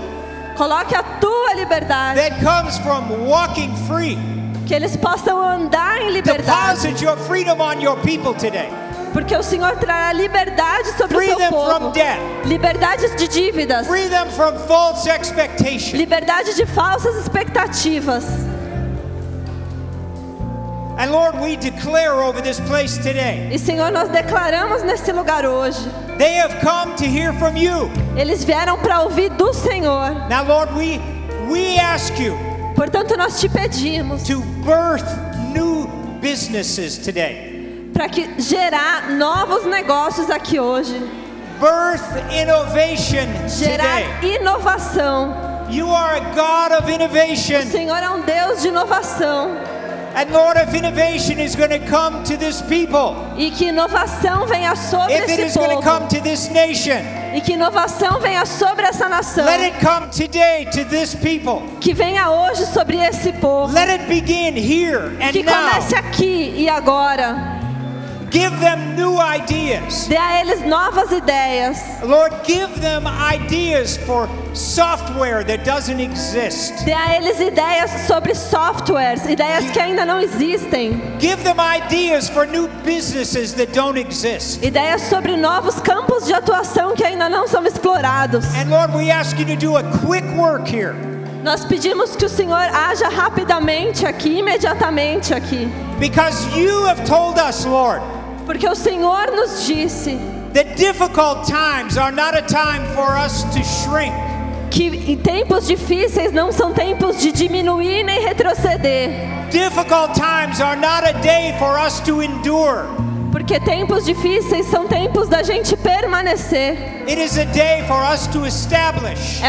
Coloque a tua liberdade. that comes from walking free. Que eles possam andar em liberdade. Deposit your freedom on your people today. Porque o Senhor trará liberdade sobre Free o teu them from povo. debt. Liberdades de dívidas. Free them from false expectation. Liberdade de falsas expectativas. And Lord, we declare over this place today, E Senhor, nós declaramos nesse lugar hoje. they have come to hear from you. Eles vieram para ouvir do Senhor. Now, Lord, we ask you Portanto, nós te pedimos to birth new businesses today. para que gerar novos negócios aqui hoje. Birth innovation Gerar today. inovação. You are a God of O innovation. Senhor é um Deus de inovação. And Lord, if innovation is going to come to this people, E que inovação venha sobre if it esse is going to povo. come to this nation, E que inovação venha sobre essa nação. let it come today to this people. Que venha hoje sobre esse povo. Let it begin here and Que now. comece aqui e agora. Give them new ideas. Dê a eles novas ideias. Lord, give them ideas for software that doesn't exist. Dê a eles ideias sobre softwares, ideias que ainda não existem. Give them ideas for new businesses that don't exist. Ideias sobre novos campos de atuação que ainda não são explorados. And Lord, we ask you to do a quick work here. Nós pedimos que o Senhor haja rapidamente aqui, imediatamente aqui. Because you have told us, Lord, Porque o Senhor nos disse that difficult times are not a time for us to shrink. que em tempos difíceis não são tempos de diminuir nem retroceder. Difficult times are not a day for us to endure. Porque tempos difíceis são tempos da gente permanecer. It is a day for us to establish.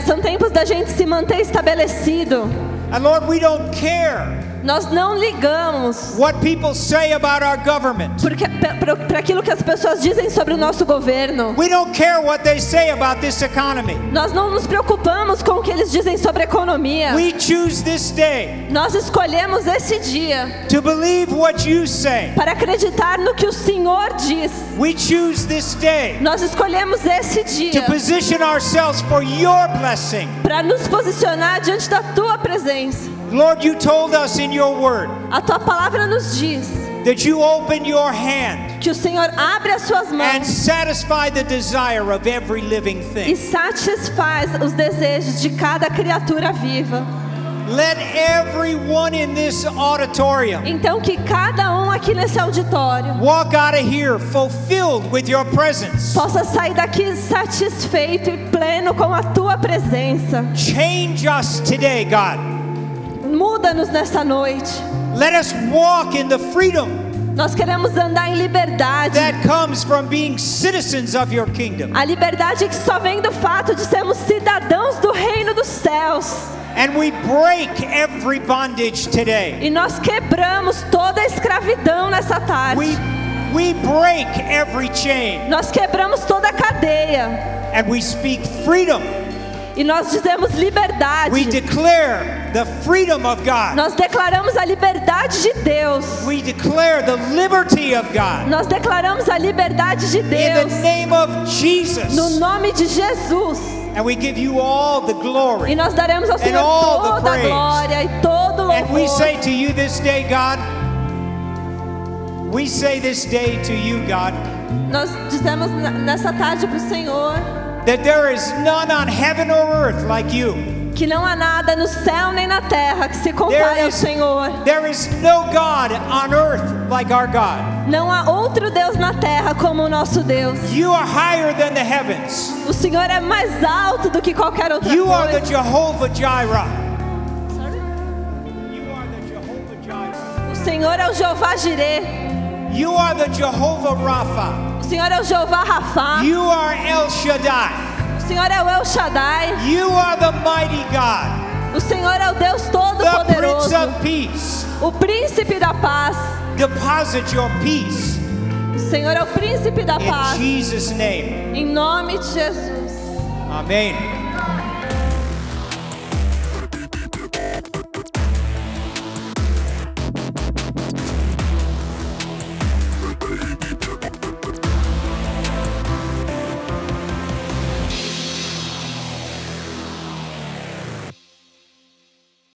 São tempos da gente se manter estabelecido. And Lord, we don't care Nós não ligamos what people say about our government. para aquilo que as pessoas dizem sobre o nosso governo. We don't care what they say about this economy. Nós não nos preocupamos com o que eles dizem sobre a economia. We choose this day Nós escolhemos esse dia to believe what you say. para acreditar no que o Senhor diz. We choose this day Nós escolhemos esse dia to position ourselves for your blessing. para nos posicionar diante da Tua presença. Lord, you told us in your word A Tua palavra nos diz that you open your hand que o Senhor abre as suas and mãos satisfy the desire of every living e thing. satisfaz os desejos de cada criatura viva. Let everyone in this auditorium Então que cada um aqui nesse auditório walk out of here fulfilled with your presence. possa sair daqui satisfeito e pleno com a Tua presença. Change us today, God. Muda-nos nessa noite. Let us walk in the freedom Nós queremos andar em liberdade. that comes from being citizens of your kingdom. A liberdade que só vem do fato de sermos cidadãos do reino dos céus. And we break every bondage today. E nós quebramos toda a escravidão nessa tarde. We break every chain Nós quebramos toda a cadeia. and we speak freedom. E nós dizemos liberdade. We declare the freedom of God. Nós declaramos a liberdade de Deus. We declare the liberty of God. Nós declaramos a liberdade de In Deus. the name of Jesus. No nome de Jesus. And we give you all the glory. E nós daremos ao Senhor all the toda a praise. glória e todo And we louvor. say to you this day, God, we say this day to you, God, Nós dizemos nessa tarde para o Senhor that there is none on heaven or earth like you. que não há nada no céu nem na terra que se compare ao Senhor. There is no God on earth like our God. Não há outro Deus na terra como o nosso Deus. You are higher than the heavens. O Senhor é mais alto do que qualquer outra You are the coisa. Jehovah Jireh. You are the Jehovah Jireh. O Senhor é o Jeová Jireh. You are the Jehovah Rapha. O Senhor é o Jeová Rafá. You are El Shaddai. O Senhor é o El Shaddai. You are the mighty God, O Senhor é o Deus the Todo-Poderoso. Prince of Peace. O Príncipe da Paz. Deposit your peace O Senhor é o Príncipe da in Paz. Jesus' name. Em nome de Jesus. Amen.